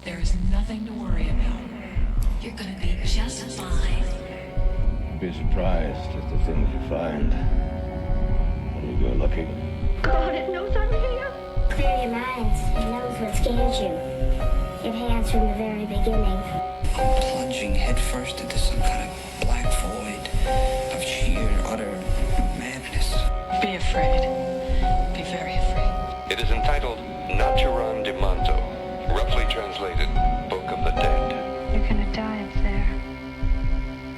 There is nothing to worry about. You're gonna be just fine. You'd be surprised at the things you find when you go looking. God, it knows I'm here. Clear your minds. It knows what scares you. It has from the very beginning. Plunging headfirst into some kind of black void of sheer, utter madness. Be afraid. Be very afraid. It is entitled Naturan de Manto, roughly translated Book of the Dead. You're gonna die up there.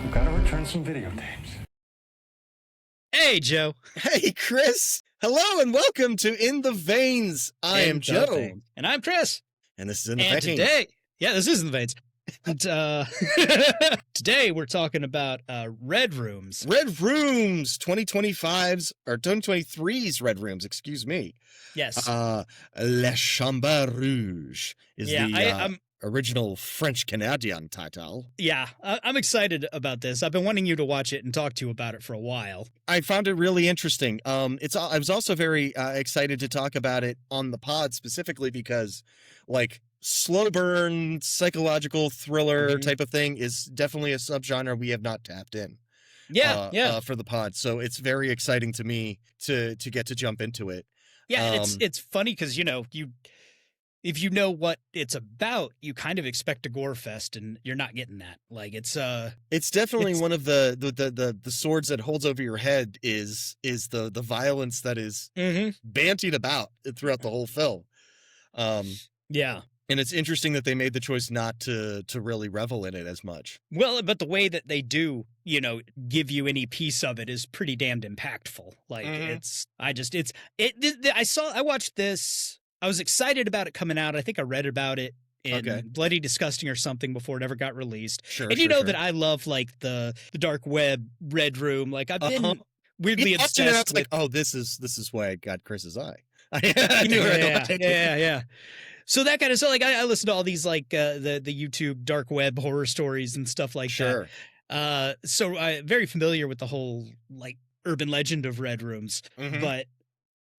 I've got to return some videotapes. Hey, Joe. Hey, Chris. Hello and welcome to In the Veins. I am Joe. And I'm Chris. And this is In the And Veins. this is In the Veins. And, today we're talking about Red Rooms. Red Rooms 2025's, or 2023's Red Rooms, excuse me. Yes. Le Chambre Rouge is I'm original French-Canadian title. Yeah, I'm excited about this. I've been wanting you to watch it and talk to you about it for a while. I found it really interesting. I was also very excited to talk about it on the pod specifically because, like, slow burn, psychological thriller type of thing is definitely a subgenre we have not tapped in. For the pod. So it's very exciting to me to get to jump into it. Yeah, it's funny because, if you know what it's about, you kind of expect a gore fest, and you're not getting that. Like it's definitely one of the swords that holds over your head is the violence that is bantied about throughout the whole film. Yeah. And it's interesting that they made the choice not to really revel in it as much. Well, but the way that they do, give you any piece of it is pretty damned impactful. Like I watched this. I was excited about it coming out. I think I read about it in Bloody Disgusting or something before it ever got released. Sure. And that I love like the dark web Red Room. Like I've been weirdly obsessed with. Like, oh, this is why I got Chris's eye. Yeah. So that kind of like I listen to all these like the YouTube dark web horror stories and stuff like that. So I'm very familiar with the whole like urban legend of Red Rooms,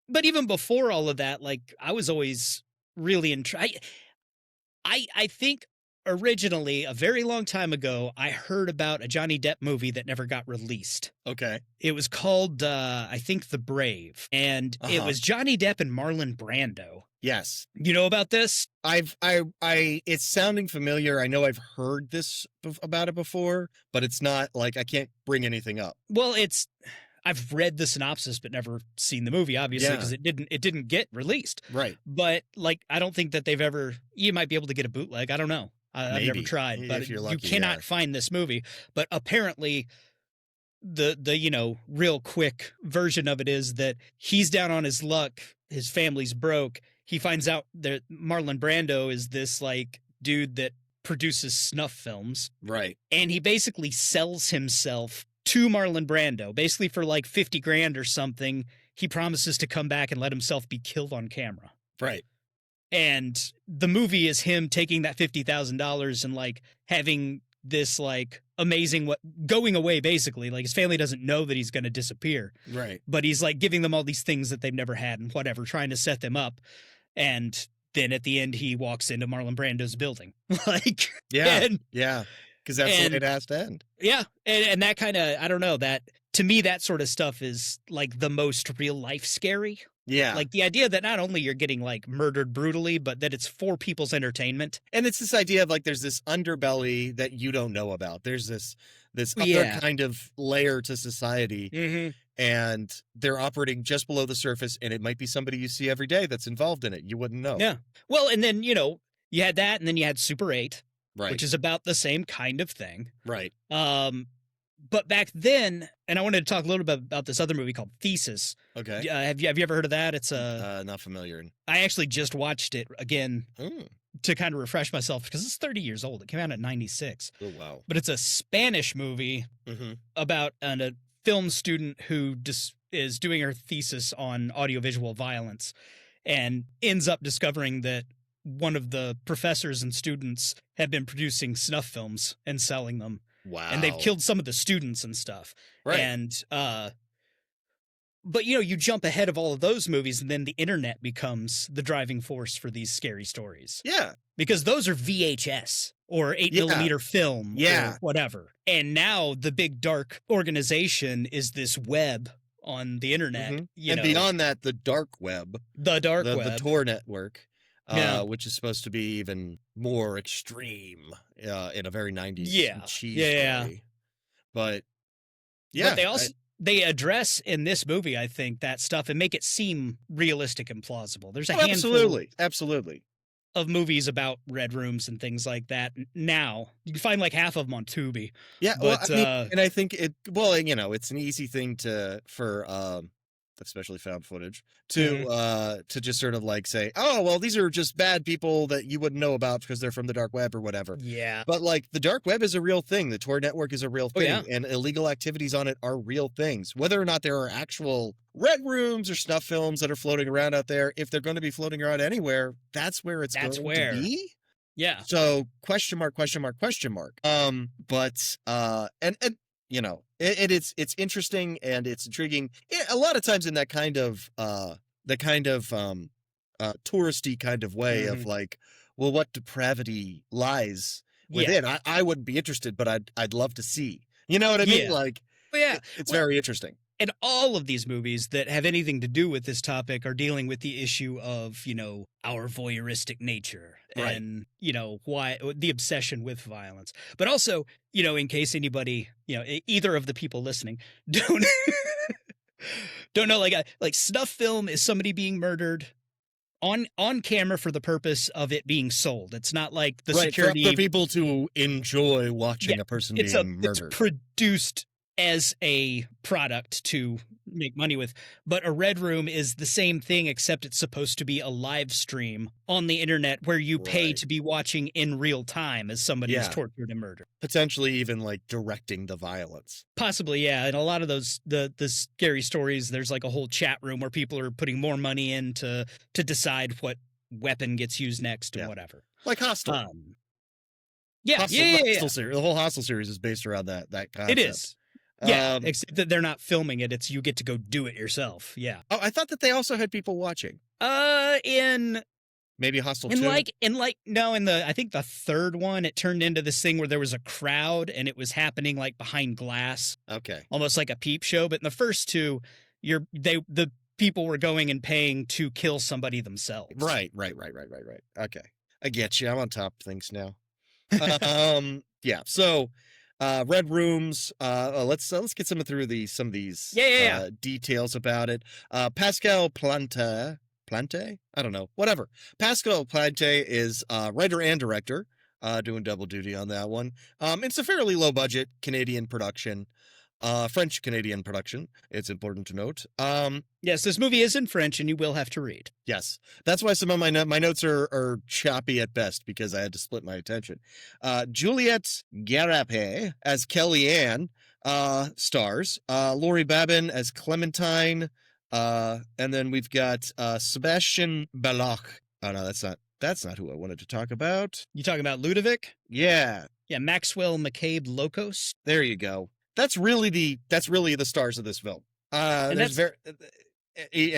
but even before all of that, like I was always really intrigued. I think originally a very long time ago I heard about a Johnny Depp movie that never got released. Okay, it was called I think The Brave, and it was Johnny Depp and Marlon Brando. Yes. You know about this? It's sounding familiar. I know I've heard this about it before, but it's not like I can't bring anything up. Well, I've read the synopsis, but never seen the movie, obviously, because it didn't get released. Right. But like, I don't think that they've ever, you might be able to get a bootleg. I don't know. I've never tried, but you cannot find this movie. But apparently the real quick version of it is that he's down on his luck. His family's broke. He finds out that Marlon Brando is this like dude that produces snuff films. Right. And he basically sells himself to Marlon Brando, basically for like 50 grand or something. He promises to come back and let himself be killed on camera. Right. And the movie is him taking that $50,000 and like having this like amazing going away, basically. Like his family doesn't know that he's going to disappear. Right. But he's like giving them all these things that they've never had and whatever, trying to set them up. And then at the end, he walks into Marlon Brando's building. Like, yeah. Because that's the way it has to end. Yeah. And that kind of, I don't know, that to me, that sort of stuff is like the most real life scary. Yeah. Like the idea that not only you're getting like murdered brutally, but that it's for people's entertainment. And it's this idea of like there's this underbelly that you don't know about. There's this other kind of layer to society. And they're operating just below the surface, and it might be somebody you see every day that's involved in it. You wouldn't know. Yeah. Well, and then, you had that, and then you had Super 8, right, which is about the same kind of thing. Right. But back then, and I wanted to talk a little bit about this other movie called Thesis. Okay. Have you ever heard of that? It's not familiar. I actually just watched it again to kind of refresh myself because it's 30 years old. It came out in 96. Oh, wow. But it's a Spanish movie about a film student who is doing her thesis on audiovisual violence and ends up discovering that one of the professors and students have been producing snuff films and selling them. Wow. And they've killed some of the students and stuff. Right. And But you jump ahead of all of those movies, and then the internet becomes the driving force for these scary stories. Yeah. Because those are VHS or 8mm film or whatever. And now the big dark organization is this web on the internet. And beyond that, the dark web. The dark web. The Tor network, which is supposed to be even more extreme in a very 90s cheese story. But, yeah. But they also... They address in this movie, I think, that stuff and make it seem realistic and plausible. There's a handful absolutely of movies about red rooms and things like that. Now you can find like half of them on Tubi. Yeah, but, and I think it's an easy thing for especially found footage to just sort of like say, oh, well, these are just bad people that you wouldn't know about because they're from the dark web or whatever. Yeah. But like the dark web is a real thing. The Tor network is a real thing, and illegal activities on it are real things. Whether or not there are actual red rooms or snuff films that are floating around out there, if they're going to be floating around anywhere, that's where it's going to be. Yeah. So question mark. It's interesting and it's intriguing. A lot of times in that kind of touristy kind of way of like, well, what depravity lies within? I wouldn't be interested, but I'd love to see. You know what I mean? Like, it's very interesting. And all of these movies that have anything to do with this topic are dealing with the issue of, our voyeuristic nature and, why the obsession with violence. But also, in case anybody, either of the people listening don't know, like snuff film is somebody being murdered on camera for the purpose of it being sold. It's not like the security for people to enjoy watching a person being murdered. It's produced as a product to make money with. But a red room is the same thing, except it's supposed to be a live stream on the internet where you pay to be watching in real time as somebody is tortured and murdered. Potentially even like directing the violence. Possibly, yeah. And a lot of those, the scary stories, there's like a whole chat room where people are putting more money in to decide what weapon gets used next and whatever. Like Hostel. Hostel series. The whole Hostel series is based around that concept. It is. Yeah, except that they're not filming it. It's you get to go do it yourself. Yeah. Oh, I thought that they also had people watching. In maybe Hostel 2? I think the third one, it turned into this thing where there was a crowd and it was happening like behind glass. Okay. Almost like a peep show. But in the first two, the people were going and paying to kill somebody themselves. Right. Okay. I get you. I'm on top of things now. Yeah. So, red rooms. Let's get some of these details about it. Pascal Plante. I don't know. Whatever. Pascal Plante is writer and director, doing double duty on that one. It's a fairly low budget Canadian production. French-Canadian production, it's important to note. Yes, this movie is in French, and you will have to read. Yes, that's why some of my notes are choppy at best, because I had to split my attention. Juliette Garapé as Kellyanne stars. Laurie Babin as Clementine. And then we've got Sebastian Belloc. Oh, no, that's not who I wanted to talk about. You talking about Ludovic? Yeah. Yeah, Maxwell McCabe Locos. There you go. That's really the stars of this film. And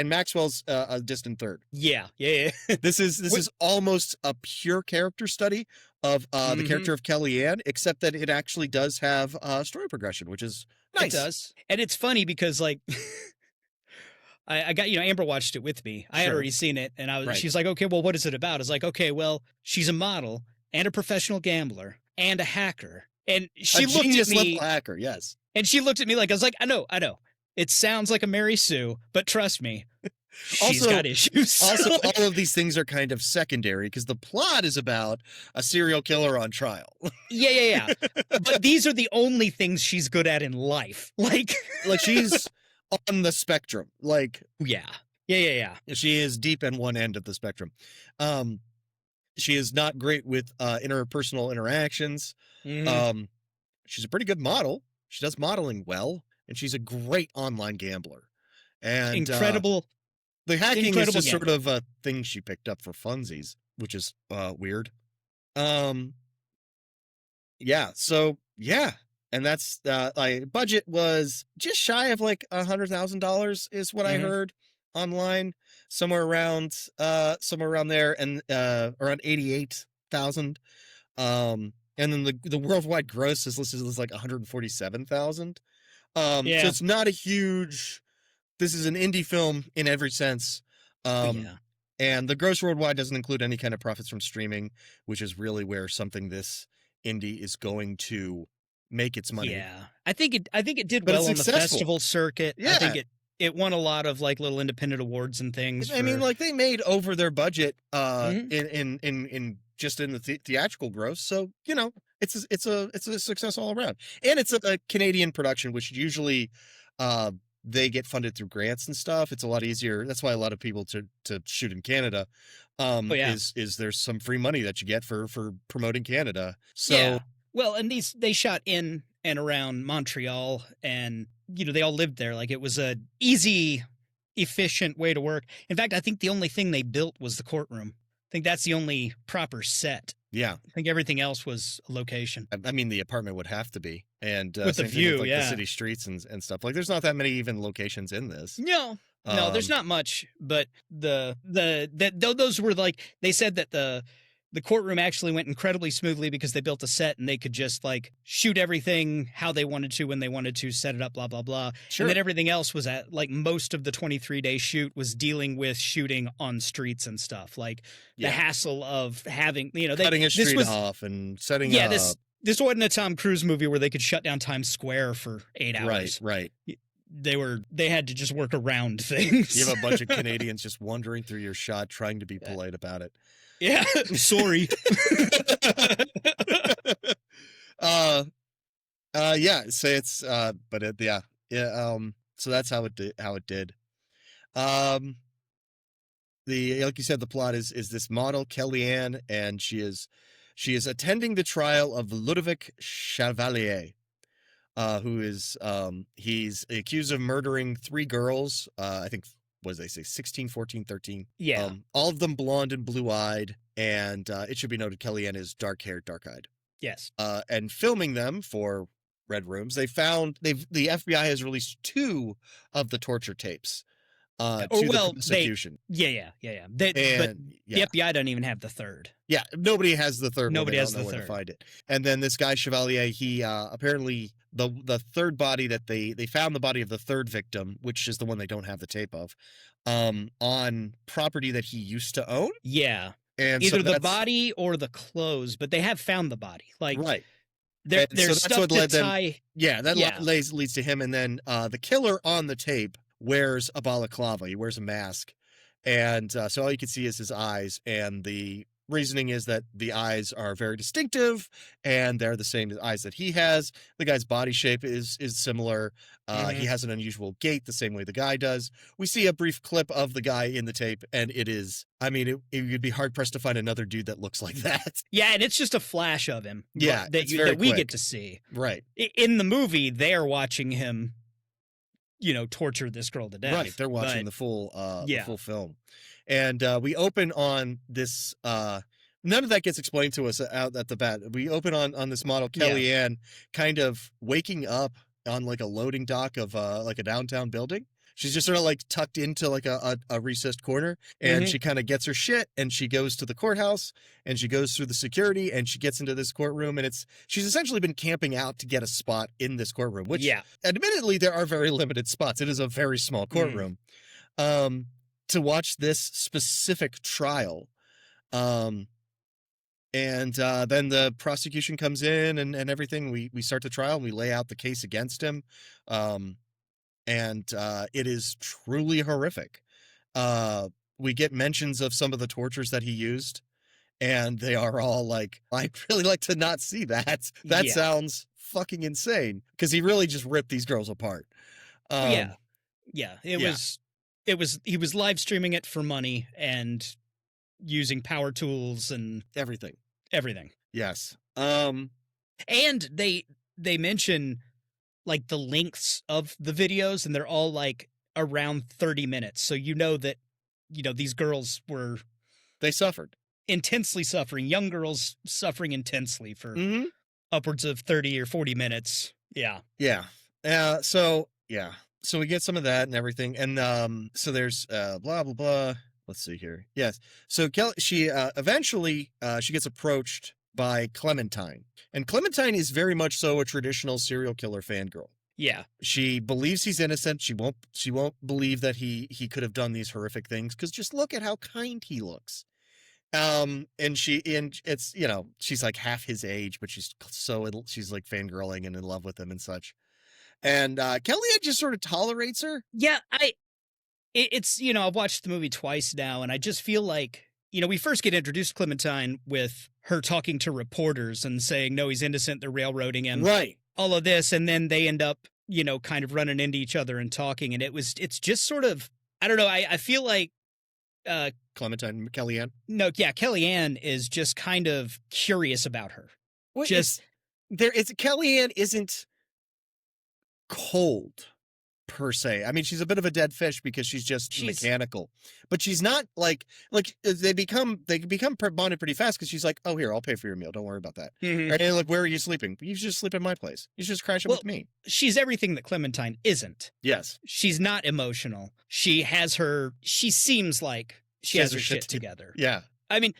Maxwell's a distant third. Yeah. This is almost a pure character study of the character of Kellyanne, except that it actually does have story progression, which is nice. It does, and it's funny because like. I got, Amber watched it with me. I had already seen it, and she's like, okay, well, what is it about? I was like, okay, well, she's a model and a professional gambler and a hacker. And she looked at me. Hacker, yes. And she looked at me like, I was like, I know. It sounds like a Mary Sue, but trust me, she's got issues. Also, all of these things are kind of secondary because the plot is about a serial killer on trial. Yeah. But these are the only things she's good at in life. Like she's on the spectrum. Like, yeah. She is deep in one end of the spectrum. She is not great with interpersonal interactions. She's a pretty good model. She does modeling well, and she's a great online gambler. And incredible. The hacking is just sort of a thing she picked up for funsies, which is weird. Yeah. So yeah, And that's like budget was just shy of like $100,000 is what I heard online, somewhere around there, and around 88,000. And then the worldwide gross is listed as like 147,000. So it's not a huge. This is an indie film in every sense. And the gross worldwide doesn't include any kind of profits from streaming, which is really where something this indie is going to make its money. Yeah, I think it did But well it's on the successful. festival circuit. Yeah. I think it won a lot of like little independent awards and things. I mean, like they made over their budget Mm-hmm. in just in the theatrical gross. So you know, it's a success all around, and it's a Canadian production, which usually they get funded through grants and stuff. It's a lot easier. That's why a lot of people to shoot in Canada. Is there's some free money that you get for promoting Canada. So yeah. Well, and they shot in and around Montreal, and they all lived there. Like it was a easy, efficient way to work. In fact, I think the only thing they built was the courtroom. I think that's the only proper set. yeah, I think everything else was a location. I mean the apartment would have to be, and With the same thing view, with, like, yeah. the city streets and stuff. Like there's not that many even locations in this. No, there's not much, but those were like, they said that the courtroom actually went incredibly smoothly because they built a set and they could just like shoot everything how they wanted to when they wanted to, set it up, blah blah blah. Sure. And then everything else was at like most of the 23-day shoot was dealing with shooting on streets and stuff, like the hassle of having Cutting a street off and setting up. This wasn't a Tom Cruise movie where they could shut down Times Square for 8 hours. Right. They had to just work around things. You have a bunch of Canadians just wandering through your shot, trying to be polite about it. Yeah, sorry. Yeah. So it's but it, yeah. So that's how it did. The like you said, the plot is this model Kellyanne, and she is attending the trial of Ludovic Chevalier, who is he's accused of murdering 3 girls. I think, what did they say, 16, 14, 13? Yeah. All of them blonde and blue-eyed, and it should be noted Kellyanne is dark-haired, dark-eyed. Yes. And filming them for Red Rooms, the FBI has released 2 of the torture tapes to the prosecution. Yeah. But the FBI doesn't even have the third. Yeah, nobody has the third. Nobody has the third. To find it. And then this guy Chevalier, he apparently the third body that they found, the body of the third victim, which is the one they don't have the tape of, on property that he used to own. Yeah, and either the body or the clothes, but they have found the body. Like right. There's so stuff to tie. Leads to him, and then the killer on the tape wears a balaclava. He wears a mask, and so all you can see is his eyes, and the reasoning is that the eyes are very distinctive and they're the same eyes that he has. The guy's body shape is similar. He has an unusual gait the same way the guy does. We see a brief clip of the guy in the tape, and it is, I mean, you'd be hard pressed to find another dude that looks like that. Yeah, and it's just a flash of him. Yeah, that we get to see. Right. In the movie, they are watching him, torture this girl to death. Right. They're watching the full film. And we open on this. None of that gets explained to us out at the bat. We open on this model Kellyanne kind of waking up on like a loading dock of like a downtown building. She's just sort of like tucked into like a recessed corner, and she kind of gets her shit, and she goes to the courthouse, and she goes through the security, and she gets into this courtroom, and she's essentially been camping out to get a spot in this courtroom, which admittedly there are very limited spots. It is a very small courtroom. To watch this specific trial. And then the prosecution comes in and everything. We start the trial. We lay out the case against him. And it is truly horrific. We get mentions of some of the tortures that he used, and they are all like, I'd really like to not see that. That sounds fucking insane, because he really just ripped these girls apart. He was live streaming it for money and using power tools and everything. Yes. And they mention like the lengths of the videos, and they're all like around 30 minutes. So that these girls they suffered. Intensely suffering. Young girls suffering intensely for upwards of 30 or 40 minutes. Yeah. Yeah. So we get some of that and everything. And so there's blah blah blah. Let's see here. Yes. So Kelly, she eventually she gets approached by Clementine. And Clementine is very much so a traditional serial killer fangirl. Yeah. She believes he's innocent. She won't believe that he could have done these horrific things, because just look at how kind he looks. And it's, you know, she's like half his age, but she's like fangirling and in love with him and such. And Kellyanne just sort of tolerates her. Yeah, it's, you know, I've watched the movie twice now, and I just feel like, you know, we first get introduced to Clementine with her talking to reporters and saying, no, he's innocent, they're railroading him. Right. All of this, and then they end up, you know, kind of running into each other and talking, and it's just sort of, I don't know, I feel like Clementine, Kellyanne. No, yeah, Kellyanne is just kind of curious about her. Kellyanne isn't cold per se. I mean, she's a bit of a dead fish because she's mechanical, but she's not like they become bonded pretty fast, because she's like, oh, here, I'll pay for your meal, don't worry about that. Mm-hmm. And like, where are you sleeping? You just sleep in my place. You just crash it with me. She's everything that Clementine isn't. Yes. She's not emotional. She seems like she has her shit together. Yeah. I mean,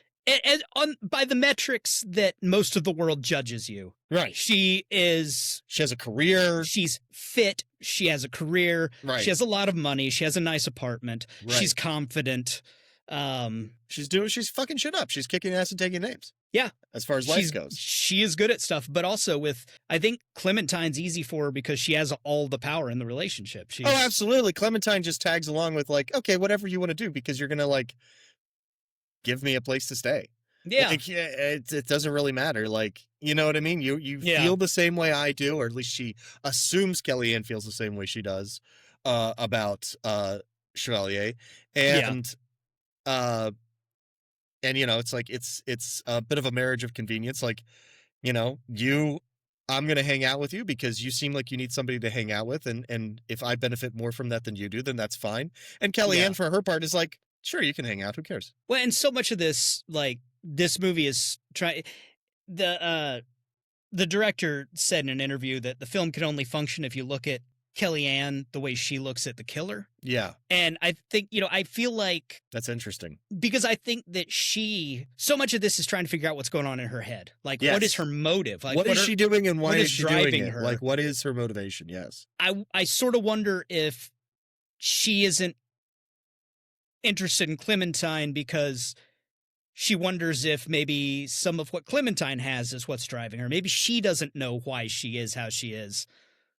by the metrics that most of the world judges you. Right. She has a career. She's fit. She has a career. Right. She has a lot of money. She has a nice apartment. Right. She's confident. She's fucking shit up. She's kicking ass and taking names. Yeah. As far as life goes. She is good at stuff, but also I think Clementine's easy for her because she has all the power in the relationship. Oh, absolutely. Clementine just tags along with like, okay, whatever you want to do, because you're going to like give me a place to stay. Yeah. Like, it doesn't really matter. Like, you know what I mean? You feel the same way I do, or at least she assumes Kellyanne feels the same way she does about Chevalier. And you know, it's like it's a bit of a marriage of convenience. Like, you know, I'm going to hang out with you because you seem like you need somebody to hang out with, and if I benefit more from that than you do, then that's fine. And Kellyanne, for her part, is like, sure, you can hang out. Who cares? Well, and so much of this, like, this movie is the director said in an interview that the film can only function if you look at Kellyanne the way she looks at the killer. Yeah. And I think, you know, I feel like that's interesting, because I think that so much of this is trying to figure out what's going on in her head. Like, what is her motive? Like, what is she doing, and why is she driving doing it? her? Like, what is her motivation? Yes. I sort of wonder if she isn't interested in Clementine because she wonders if maybe some of what Clementine has is what's driving her. Maybe she doesn't know why she is how she is.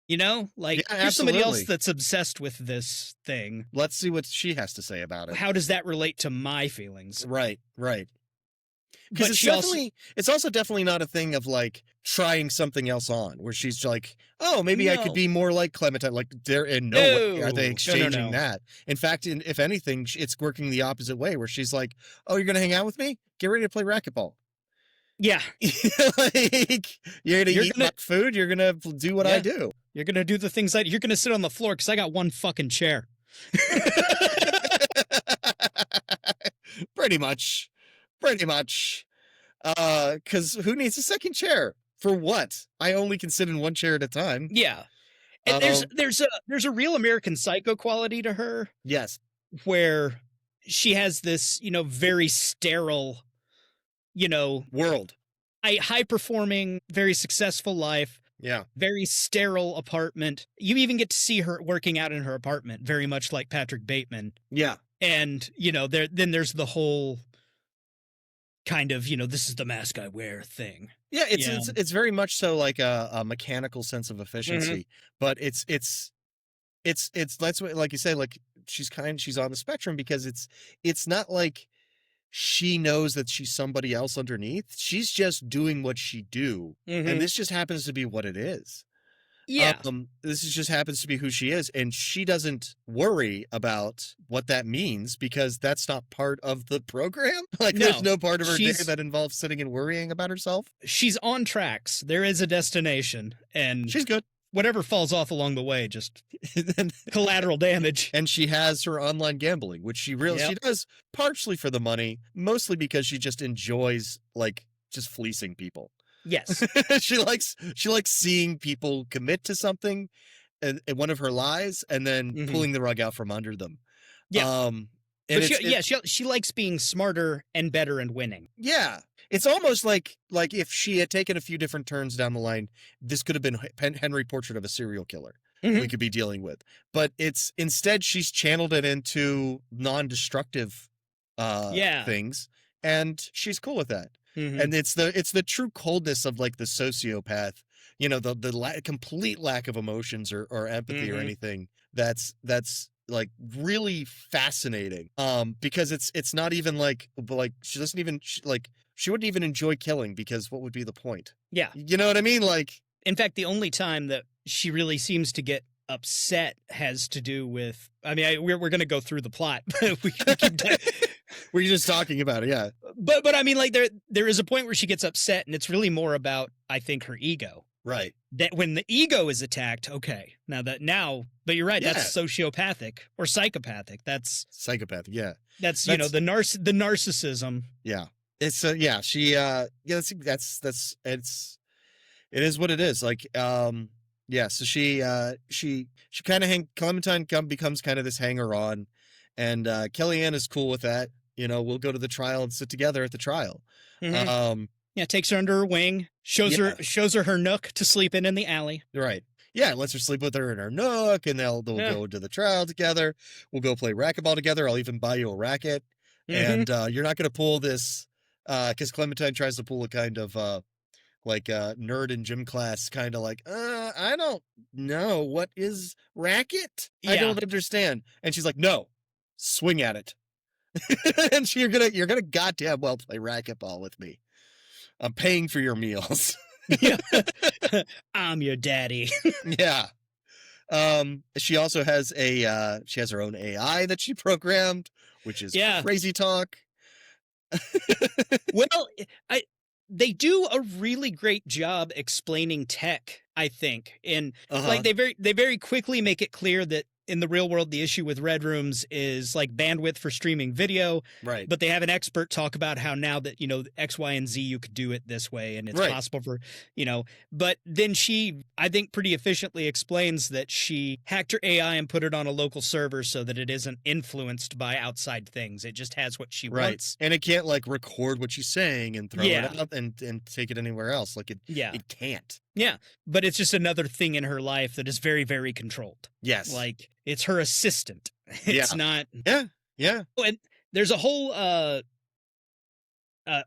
You know, like, here's somebody else that's obsessed with this thing. Let's see what she has to say about it. How does that relate to my feelings? Right. Because it's also definitely not a thing of like trying something else on, where she's like, oh, maybe I could be more like Clementine. Like, they're in no way are they exchanging that. In fact, if anything, it's working the opposite way, where she's like, oh, you're going to hang out with me? Get ready to play racquetball. Yeah. Like, you're going to eat my food. You're going to do what I do. You're going to do the things you're going to sit on the floor because I got one fucking chair. Pretty much. Because who needs a second chair? For what? I only can sit in one chair at a time. Yeah. And there's a real American Psycho quality to her. Yes. Where she has this, you know, very sterile, you know, world. A high performing, very successful life. Yeah. Very sterile apartment. You even get to see her working out in her apartment, very much like Patrick Bateman. Yeah. And, you know, then there's the whole kind of, you know, this is the mask I wear thing. Yeah, it's very much so like a mechanical sense of efficiency, but it's that's what, like you say, like she's on the spectrum, because it's not like she knows that she's somebody else underneath. She's just doing what she do, and this just happens to be what it is. Yeah. This just happens to be who she is, and she doesn't worry about what that means, because that's not part of the program. Like, there's no part of her day that involves sitting and worrying about herself. She's on tracks. There is a destination, and she's good. Whatever falls off along the way, just collateral damage. And she has her online gambling, which she does partially for the money, mostly because she just enjoys, like, just fleecing people. Yes. she likes seeing people commit to something and one of her lies and then Mhm. pulling the rug out from under them. Yeah. And But it's, she likes being smarter and better and winning. yeah, it's almost like if she had taken a few different turns down the line, this could have been Henry Portrait of a Serial Killer Mhm. we could be dealing with. But it's instead she's channeled it into non-destructive things, and she's cool with that. Mhm. And it's the true coldness of like the sociopath, you know, the complete lack of emotions or empathy or Mhm. anything. That's like really fascinating. Because it's not even like she doesn't even she wouldn't even enjoy killing because what would be the point? Yeah. You know what I mean? Like, In fact, the only time that she really seems to get upset has to do with. I mean, we're going to go through the plot. we can keep we're just talking about it, yeah. but I mean, like there is a point where she gets upset, and it's really more about, I think, her ego. Right. That when the ego is attacked, okay. But you're right. That's sociopathic or psychopathic. That's psychopathic. Yeah. That's you know the narcissism. Yeah. It's yeah. She that's it is what it is. Like yeah. So she kind of Clementine becomes kind of this hanger on, and Kellyanne is cool with that. You know, we'll go to the trial and sit together at the trial. Mm-hmm. Yeah, takes her under her wing, shows her nook to sleep in the alley. Right. Yeah, lets her sleep with her in her nook, and they'll go to the trial together. We'll go play racquetball together. I'll even buy you a racket. Mm-hmm. And you're not going to pull this, because Clementine tries to pull a kind of like nerd in gym class, kind of like, I don't know, what is racket? Yeah. I don't understand. And she's like, no, swing at it. And you're gonna goddamn well play racquetball with me. I'm paying for your meals. Yeah. I'm your daddy. Yeah. She also has she has her own AI that she programmed, which is crazy talk. Well, they do a really great job explaining tech, I think. And like they very quickly make it clear that in the real world, the issue with Red Rooms is like bandwidth for streaming video. Right. But they have an expert talk about how now that, you know, X, Y, and Z, you could do it this way and it's possible for, you know, but then she, I think, pretty efficiently explains that she hacked her AI and put it on a local server so that it isn't influenced by outside things. It just has what she wants. And it can't like record what she's saying and throw it out and take it anywhere else. Like it can't. Yeah, but it's just another thing in her life that is very, very controlled. Yes. Like, it's her assistant. It's not... Yeah. Oh, and there's a whole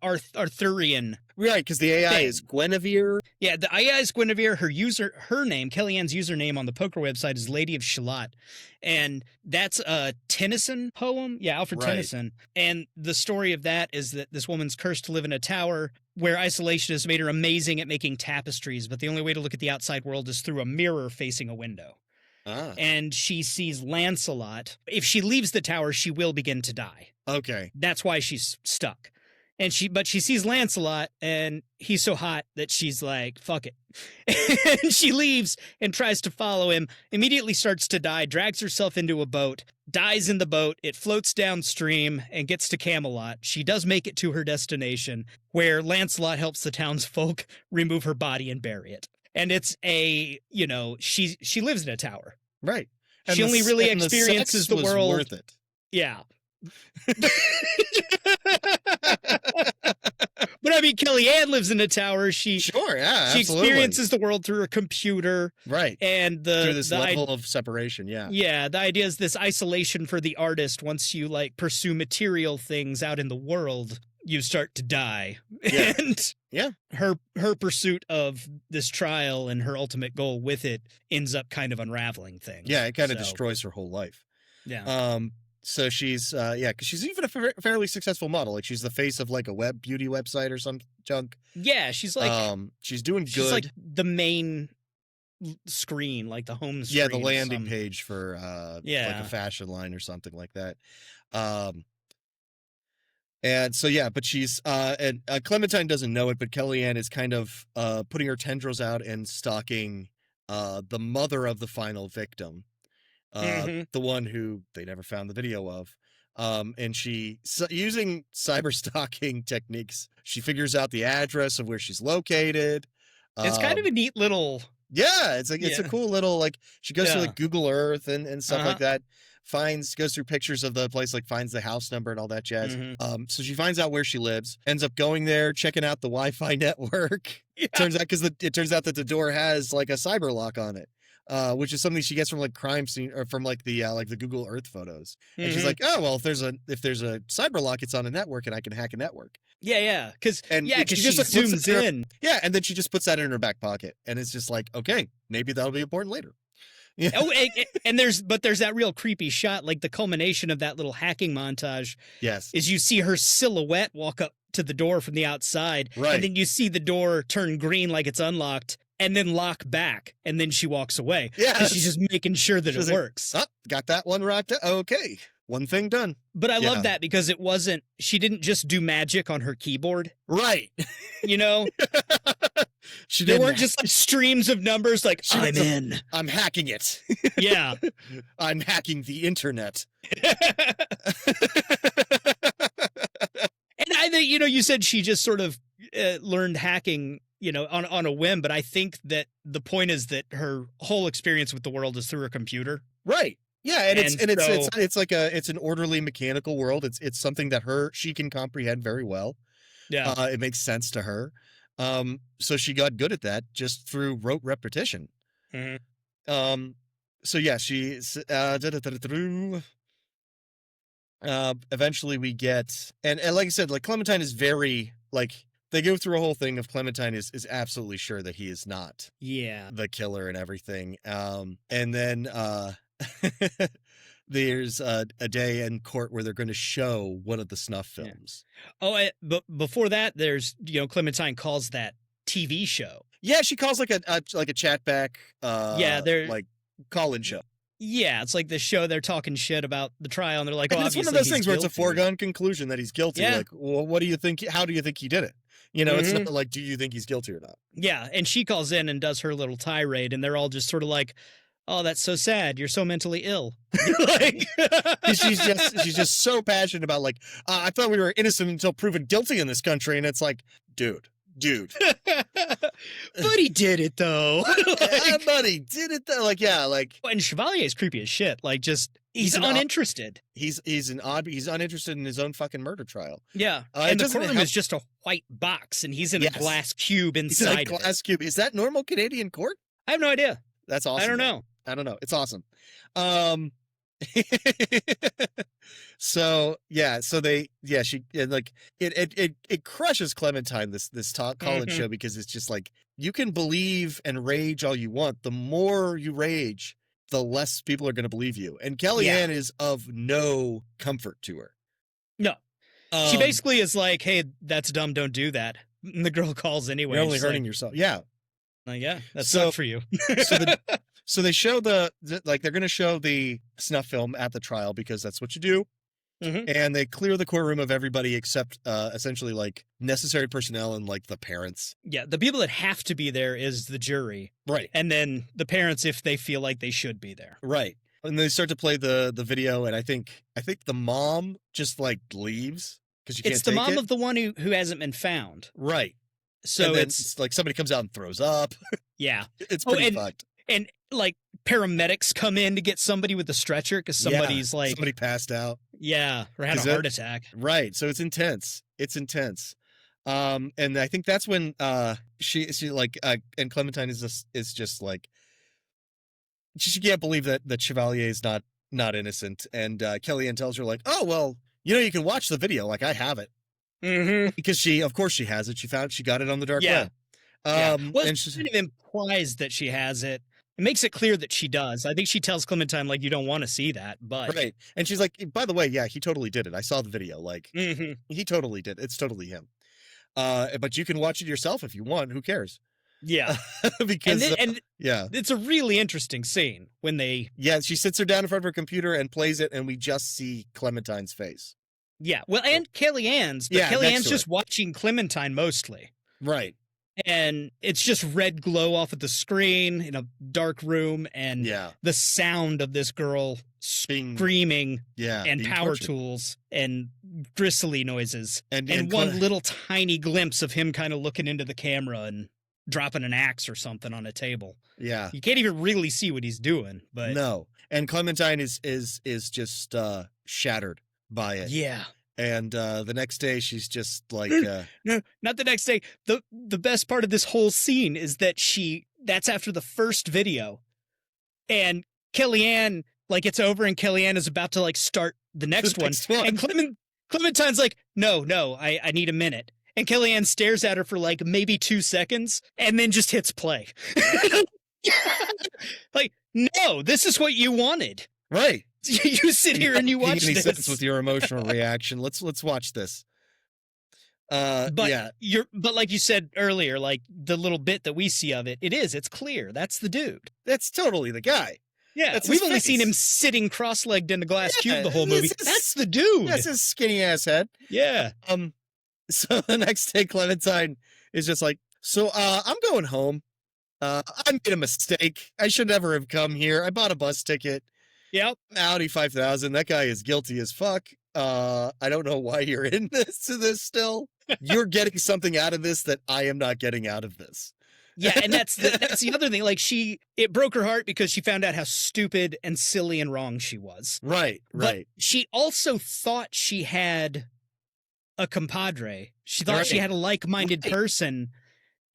Arthurian... Right, because the AI is Guinevere. Yeah, the AI is Guinevere. Her name, Kellyanne's username on the poker website is Lady of Shalott. And that's a Tennyson poem. Yeah, Alfred Tennyson. And the story of that is that this woman's cursed to live in a tower where isolation has made her amazing at making tapestries, but the only way to look at the outside world is through a mirror facing a window. And she sees Lancelot. If she leaves the tower, she will begin to die. Okay. That's why she's stuck. But she sees Lancelot, and he's so hot that she's like, fuck it. And she leaves and tries to follow him, immediately starts to die, drags herself into a boat, dies in the boat, it floats downstream and gets to Camelot. She does make it to her destination, where Lancelot helps the townsfolk remove her body and bury it. And it's she lives in a tower. Right. And she only really experiences the world. Worth it. Yeah. But I mean, Kellyanne lives in a tower. She experiences the world through a computer, right? And through this level of separation, yeah. The idea is this isolation for the artist. Once you like pursue material things out in the world, you start to die. Yeah. And her pursuit of this trial and her ultimate goal with it ends up kind of unwraveling things. Yeah, it kind of destroys her whole life. Yeah. So she's because she's even a fairly successful model. Like she's the face of like a beauty website or some junk. Yeah, she's like she's doing good. She's like the main screen, like the home screen. Yeah, the landing page for like a fashion line or something like that. And so but she's and Clementine doesn't know it, but Kellyanne is kind of putting her tendrils out and stalking the mother of the final victim. The one who they never found the video of. And using cyber stalking techniques, she figures out the address of where she's located. It's kind of a neat little. Yeah, it's like it's a cool little like she goes through like Google Earth and stuff like that. Goes through pictures of the place, like finds the house number and all that jazz. So she finds out where she lives, ends up going there, checking out the Wi-Fi network. Turns out it turns out that the door has like a cyber lock on it. Which is something she gets from like crime scene or from like the Google Earth photos. And she's like, oh well, if there's a cyber lock, it's on a network and I can hack a network. Yeah, because she just zooms in. Yeah, and then she just puts that in her back pocket, and it's just like, okay, maybe that'll be important later. Yeah. Oh, and there's that real creepy shot, like the culmination of that little hacking montage. Yes, is you see her silhouette walk up to the door from the outside, right, and then you see the door turn green like it's unlocked, and then lock back, and then she walks away. Yeah, she's just making sure that it works. Oh, got that one rocked. Okay, one thing done. But I love that because she didn't just do magic on her keyboard. Right. You know? They weren't just like streams of numbers like, I'm hacking it. Yeah. I'm hacking the internet. And I think, you said she just sort of learned hacking, on a whim, but I think that the point is that her whole experience with the world is through her computer. Right. Yeah, it's like it's an orderly mechanical world. It's something that she can comprehend very well. Yeah. It makes sense to her. So she got good at that just through rote repetition. So yeah, she eventually we get and like I said, like Clementine is very like they go through a whole thing of Clementine is absolutely sure that he is not the killer and everything. And then there's a day in court where they're going to show one of the snuff films. Oh, but before that, there's Clementine calls that TV show. Yeah, she calls like a chat back. They're like call-in show. Yeah, it's like the show they're talking shit about the trial, and they're like, it's one of those things where it's a foregone conclusion that he's guilty. Yeah. Like, well, what do you think? How do you think he did it? It's not like, do you think he's guilty or not? Yeah, and she calls in and does her little tirade, and they're all just sort of like, oh, that's so sad. You're so mentally ill. Like, she's just so passionate about like, I thought we were innocent until proven guilty in this country, and it's like, dude. But he did it though. But he did it though. Like, yeah, like. And Chevalier's creepy as shit. Like, just he's uninterested. He's uninterested in his own fucking murder trial. Yeah, and the courtroom is just a white box, and he's in a glass cube inside. He's in a glass cube. Is that normal Canadian court? I have no idea. That's awesome. I don't know. It's awesome. It crushes Clementine, this call-in show, because it's just like, you can believe and rage all you want. The more you rage, the less people are going to believe you. And Kellyanne is of no comfort to her. No. She basically is like, hey, that's dumb. Don't do that. And the girl calls anyway. You're only hurting yourself. Yeah. That's so for you. So they show they're going to show the snuff film at the trial because that's what you do. And they clear the courtroom of everybody except essentially like necessary personnel and like the parents. Yeah, the people that have to be there is the jury. Right. And then the parents if they feel like they should be there. Right. And they start to play the video, and I think the mom just like leaves because she can't take it. It's the mom of the one who hasn't been found. Right. So it's like somebody comes out and throws up. Yeah. It's pretty fucked. And like paramedics come in to get somebody with a stretcher because somebody passed out. Yeah, or had a heart attack. Right. So it's intense. And I think that's when she like and Clementine is just like she can't believe that Chevalier is not innocent. And Kellyanne tells her like, oh well, you can watch the video. Like I have it. Because she has it. She got it on the dark web. Well, it kind of implies that she has it. It makes it clear that she does. I think she tells Clementine, like, you don't want to see that, but... Right. And she's like, by the way, yeah, he totally did it. I saw the video. Like, he totally did. It's totally him. But you can watch it yourself if you want. Who cares? Yeah. Because... yeah. It's a really interesting scene when they... Yeah, she sits her down in front of her computer and plays it, and we just see Clementine's face. Yeah. Well, and Kellyanne's, but Kellyanne's just watching Clementine mostly. Right. And it's just red glow off of the screen in a dark room, and the sound of this girl Being- screaming Yeah. and being power tortured. tools and gristly noises And one little tiny glimpse of him kind of looking into the camera and dropping an axe or something on a table. Yeah. You can't even really see what he's doing, but No. And Clementine is just shattered by it. yeah. And the next day she's just like No, not the next day. The best part of this whole scene is that that's after the first video. And Kellyanne, like, it's over and Kellyanne is about to like start the next one. And Clementine's like, no, I need a minute. And Kellyanne stares at her for like maybe 2 seconds and then just hits play. Like, no, this is what you wanted. right. You sit here and you watch Any this. sense with your emotional reaction. Let's watch this. But yeah. but like you said earlier, like the little bit that we see of it's clear. That's the dude. That's totally the guy. Yeah, That's we've his only face. seen him sitting cross-legged in a glass Yeah, cube the whole movie. this is- That's the dude. That's his skinny ass head. Yeah. So the next day Clementine is just like, so I'm going home. I made a mistake. I should never have come here. I bought a bus ticket. Yep. Audi 5000. That guy is guilty as fuck. I don't know why you're in this still. You're getting something out of this that I am not getting out of this. Yeah, and that's the other thing. Like it broke her heart because she found out how stupid and silly and wrong she was. Right. But she also thought she had a compadre. She thought she Right. had a like-minded Right. person,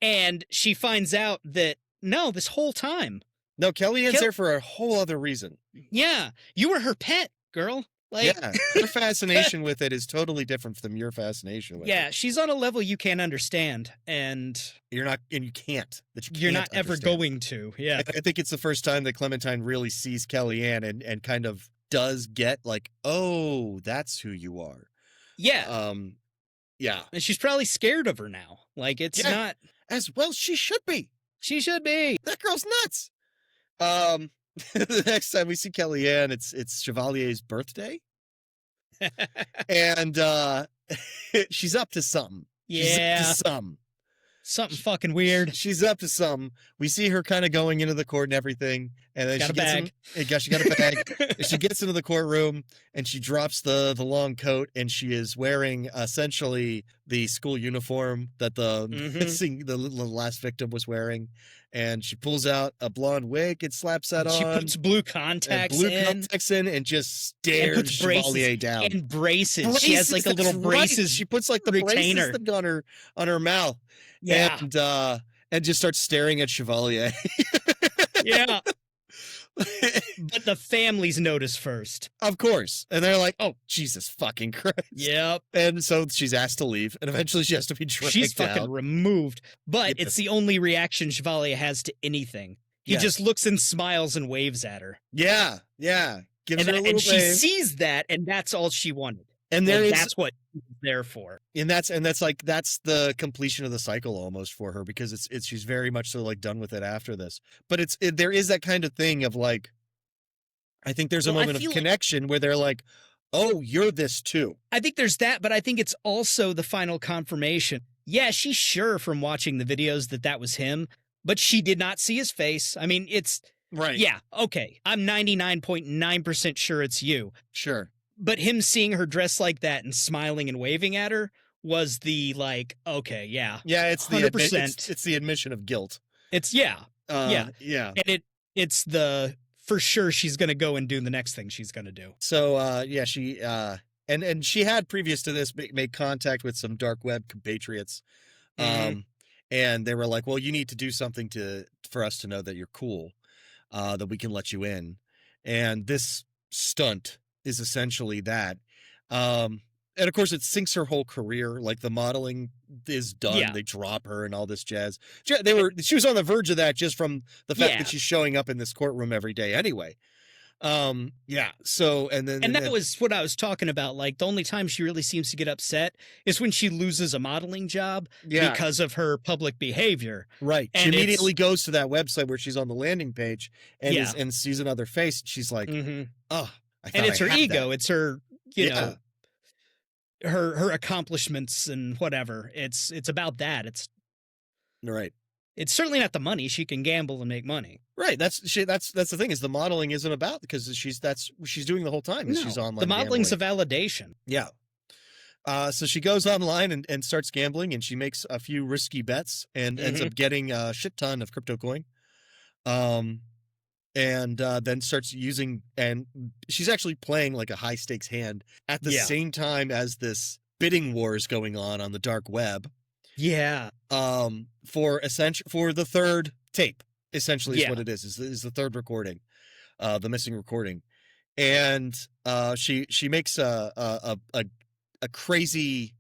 and she finds out that no, this whole time, No, Kellyanne's there for a whole other reason. yeah, you were her pet, girl. Like, Yeah. Her fascination with it is totally different from your fascination with yeah, it. she's on a level you can't understand, and You're not, and you can't. That you you're can't not ever understand. going to. Yeah. I think it's the first time that Clementine really sees Kellyanne and kind of does get like, oh, that's who you are. Yeah. Yeah. And she's probably scared of her now. Like, it's Yeah. not. As well she should be. She should be. That girl's nuts. The next time we see Kellyanne, it's Chevalier's birthday. And she's up to something. She's Yeah. up to something. Something fucking weird. She's up to something. We see her kind of going into the court and everything, and then Got she a gets bag. she got a bag. And she gets into the courtroom and she drops the long coat, and she is wearing essentially the school uniform that the the last victim was wearing. And she pulls out a blonde wig and slaps that She on. puts blue and contacts blue in. contacts in and just And stares puts braces. Chevalier down. And braces. She has like a Braces, little that's right. braces. She puts like the retainer. braces on her mouth. Yeah. And just starts staring at Chevalier. Yeah. But the families notice first. Of course. And they're like, oh, Jesus fucking Christ. Yep. And so she's asked to leave, and eventually she has to be dragged She's fucking out. removed. But Yes. it's the only reaction Chevalier has to anything. He Yes. just looks and smiles and waves at her. Yeah. Gives And, her a little and she wave. sees that, and that's all she wanted. And there And is, that's what she's there for. and that's the completion of the cycle almost for her, because it's she's very much so like done with it after this. But there is that kind of thing of like, I think there's a Well, I moment of feel like- connection where they're like, oh, you're this too. I think there's that, but I think it's also the final confirmation. Yeah, she's sure from watching the videos that was him, but she did not see his face. I mean, it's, Right. yeah, okay, I'm 99.9% sure it's you. Sure. But him seeing her dressed like that and smiling and waving at her was the like, okay, yeah. Yeah, it's the 100%. it's the admission of guilt. It's, yeah. Yeah. Yeah. And it's the, for sure she's going to go and do the next thing she's going to do. So yeah, she and she had previous to this made contact with some dark web compatriots. Mhm. And they were like, well, you need to do something for us to know that you're cool, that we can let you in. And this stunt is essentially that. And of course it sinks her whole career. Like the modeling is done. Yeah. They drop her and all this jazz. She was on the verge of that just from the fact Yeah. that she's showing up in this courtroom every day anyway. Yeah. So, and that was what I was talking about. Like, the only time she really seems to get upset is when she loses a modeling job Yeah. because of her public behavior. Right. She And immediately goes to that website where she's on the landing page and Yeah. and sees another face. She's like, Mhm. oh, I And thought it's I her had ego. that." It's her, you Yeah. know, her accomplishments and whatever. It's about that. It's Right. It's certainly not the money. She can gamble and make money. Right. That's the thing is the modeling isn't about because she's doing the whole time is she's online. The modeling's gambling. a validation. Yeah. So she goes online and starts gambling, and she makes a few risky bets and ends up getting a shit ton of crypto coin. And then starts using, and she's actually playing like a high stakes hand at the same time as this bidding war is going on the dark web. Yeah. For the third tape, essentially is what it is the third recording, the missing recording. And she makes a crazy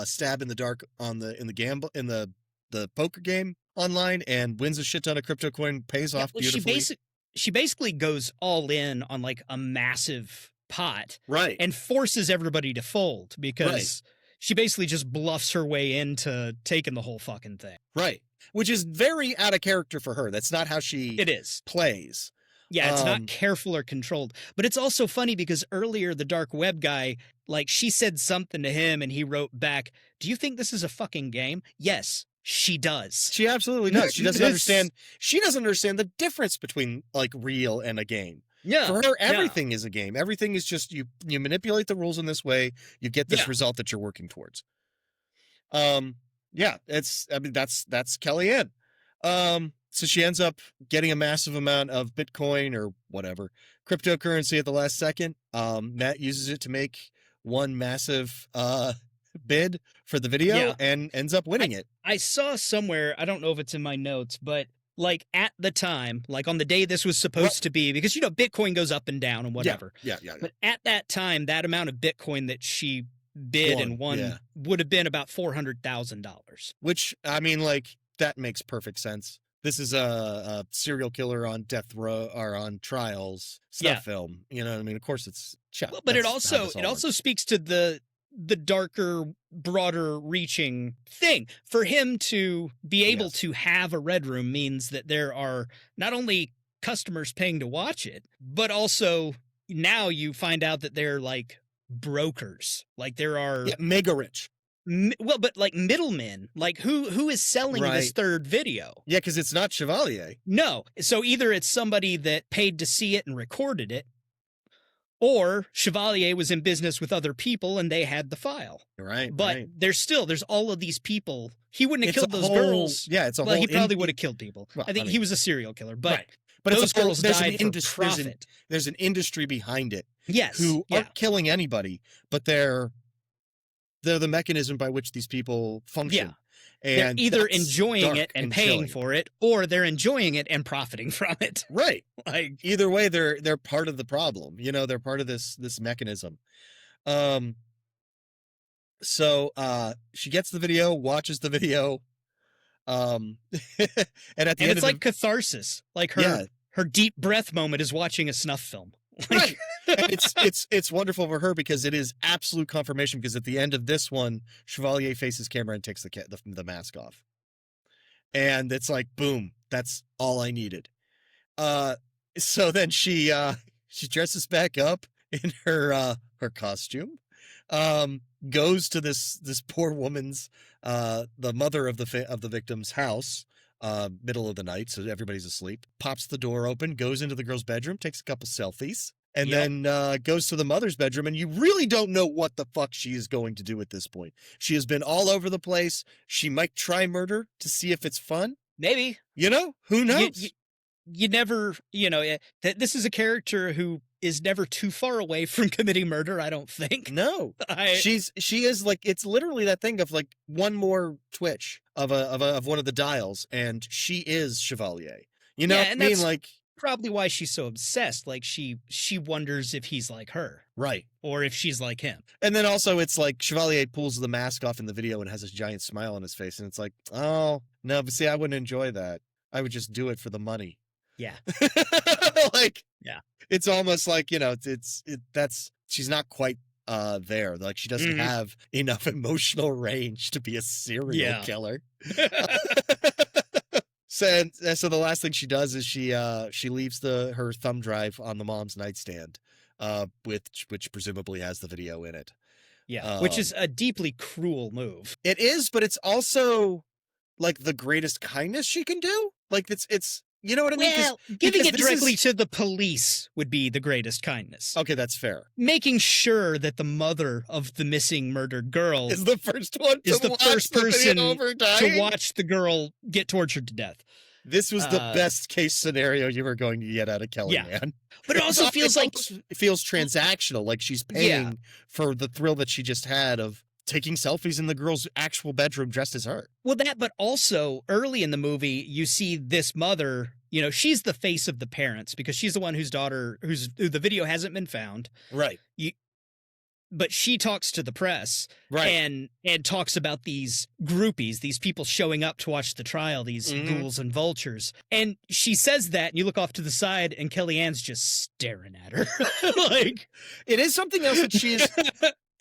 stab in the dark in the poker game online and wins a shit ton of crypto coin, pays off beautifully. She basically goes all in on like a massive pot, right, and forces everybody to fold because she basically just bluffs her way into taking the whole fucking thing. Right, which is very out of character for her. That's not how she plays. Yeah, it's not careful or controlled. But it's also funny because earlier the dark web guy, like, she said something to him and he wrote back, "Do you think this is a fucking game?" Yes, she does. She absolutely does. She doesn't understand. She doesn't understand the difference between like real and a game. Yeah. For her, everything is a game. Everything is just you manipulate the rules in this way, you get this result that you're working towards. Yeah, that's Kellyanne. So she ends up getting a massive amount of Bitcoin or whatever cryptocurrency at the last second. Matt uses it to make one massive bid for the video and ends up winning it. I saw somewhere, I don't know if it's in my notes, but like at the time, like on the day this was supposed to be, because, Bitcoin goes up and down and whatever. Yeah. But at that time, that amount of Bitcoin that she bid and won would have been about $400,000. Which, I mean, like, that makes perfect sense. This is a serial killer on death row or on trials stuff film. You know what I mean? Of course it's Well, but it also speaks to the darker, broader reaching thing. For him to be able to have a Red Room means that there are not only customers paying to watch it, but also now you find out that they're like brokers. Like there are mega rich. Well, but like middlemen, like who is selling this third video? Yeah, because it's not Chevalier. No. So either it's somebody that paid to see it and recorded it, or Chevalier was in business with other people and they had the file. Right. But there's all of these people. He wouldn't have killed those girls. Yeah, it's a whole. Well, he probably would have killed people. Well, I think he was a serial killer, but those girls died for profit. There's an industry behind it. Yes. Who aren't killing anybody, but they're the mechanism by which these people function. Yeah. And they're either enjoying it and paying for it, or they're enjoying it and profiting from it. Right. Like either way, they're part of the problem. They're part of this mechanism. So she gets the video, watches the video, and at the end it's like catharsis. Like her deep breath moment is watching a snuff film. Right. It's wonderful for her because it is absolute confirmation, because at the end of this one, Chevalier faces camera and takes the mask off. And it's like, boom, that's all I needed. So then she dresses back up in her costume, goes to this poor woman's, the mother of the victim's house, middle of the night, so everybody's asleep, pops the door open, goes into the girl's bedroom, takes a couple selfies, and then goes to the mother's bedroom, and you really don't know what the fuck she is going to do at this point. She has been all over the place. She might try murder to see if it's fun. Maybe. Who knows? You never, this is a character who is never too far away from committing murder, I don't think. No. She is like, it's literally that thing of like one more twitch of one of the dials, and she is Chevalier. You know what I mean? Like, probably why she's so obsessed. Like she wonders if he's like her. Right. Or if she's like him. And then also it's like Chevalier pulls the mask off in the video and has this giant smile on his face. And it's like, oh, no, but see, I wouldn't enjoy that. I would just do it for the money. Yeah. It's almost like, she's not quite there. Like she doesn't have enough emotional range to be a serial killer. So the last thing she does is she leaves her thumb drive on the mom's nightstand, which presumably has the video in it. Yeah, which is a deeply cruel move. It is, but it's also like the greatest kindness she can do. Like it's you know what I mean? Well, giving it this directly is- to the police would be the greatest kindness. Okay, that's fair. Making sure that the mother of the missing murdered girl Is the first one is to the watch first the person video of her to dying? watch the girl get tortured to death. This was the best case scenario you were going to get out of Kellyanne. But it also feels like it feels transactional, like she's paying for the thrill that she just had of taking selfies in the girl's actual bedroom dressed as her. well that, but also early in the movie you see this mother. She's the face of the parents because she's the one who the video hasn't been found. Right. But she talks to the press, Right. and talks about these groupies, these people showing up to watch the trial, these ghouls and vultures. And she says that, and you look off to the side, and Kellyanne's just staring at her. Like, it is something else that she is,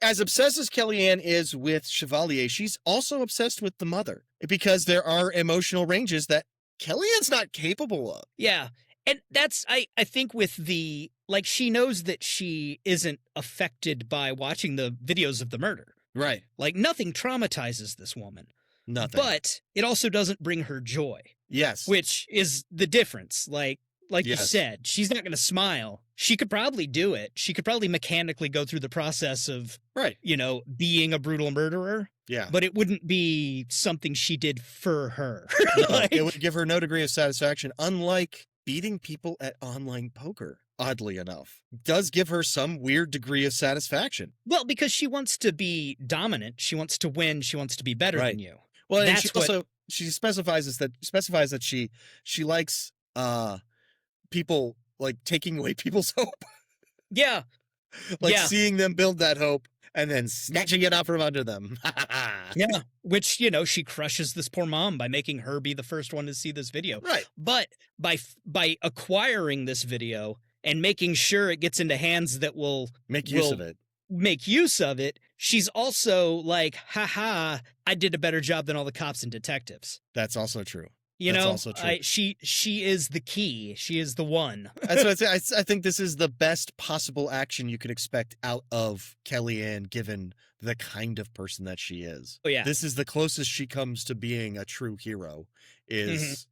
as obsessed as Kellyanne is with Chevalier, she's also obsessed with the mother because there are emotional ranges that Kellyanne's not capable of. yeah. And that's, I think with she knows that she isn't affected by watching the videos of the murder. Right. Like, nothing traumatizes this woman. Nothing. But it also doesn't bring her joy. Yes. Which is the difference. Like you Yes. said, she's not going to smile. She could probably do it. She could probably mechanically go through the process of, Right. being a brutal murderer. Yeah. But it wouldn't be something she did for her. No, it would give her no degree of satisfaction, unlike beating people at online poker, oddly enough. Does give her some weird degree of satisfaction. Well, because she wants to be dominant. She wants to win. She wants to be better Right. than you. Well, and That's she what- also she specifies that she likes people like taking away people's hope. Yeah. Like Yeah. seeing them build that hope and then snatching it out from under them. Yeah. Which, she crushes this poor mom by making her be the first one to see this video. Right. But by acquiring this video and making sure it gets into hands that will Make use of it. make use of it, she's also like, haha, I did a better job than all the cops and detectives. That's also true. You That's know, also true. she is the key. She is the one. That's what I say. I think this is the best possible action you could expect out of Kellyanne, given the kind of person that she is. Oh, yeah. This is the closest she comes to being a true hero. Is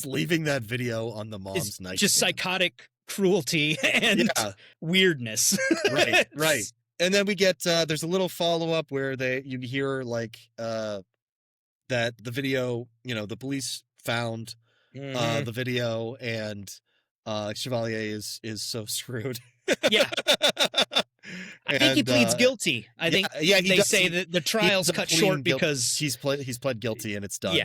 leaving that video on the mom's It's nightstand. just psychotic cruelty and Yeah. weirdness. Right. Right. And then we get there's a little follow up where you hear like that the video, the police found the video and Chevalier is so screwed. Yeah. I think he And, pleads guilty. I think yeah, he they does. say that the trial's ends up cut pleading short guilty. because he's pled guilty and it's done.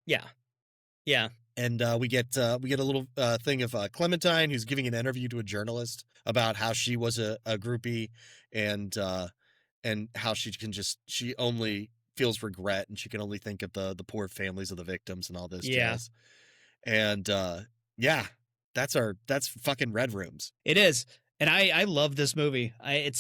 Yeah. And we get a little thing of Clementine, who's giving an interview to a journalist about how she was a groupie and how she only feels regret and she can only think of the poor families of the victims and all this jazz. And that's fucking Red Rooms. It is. And I love this movie. I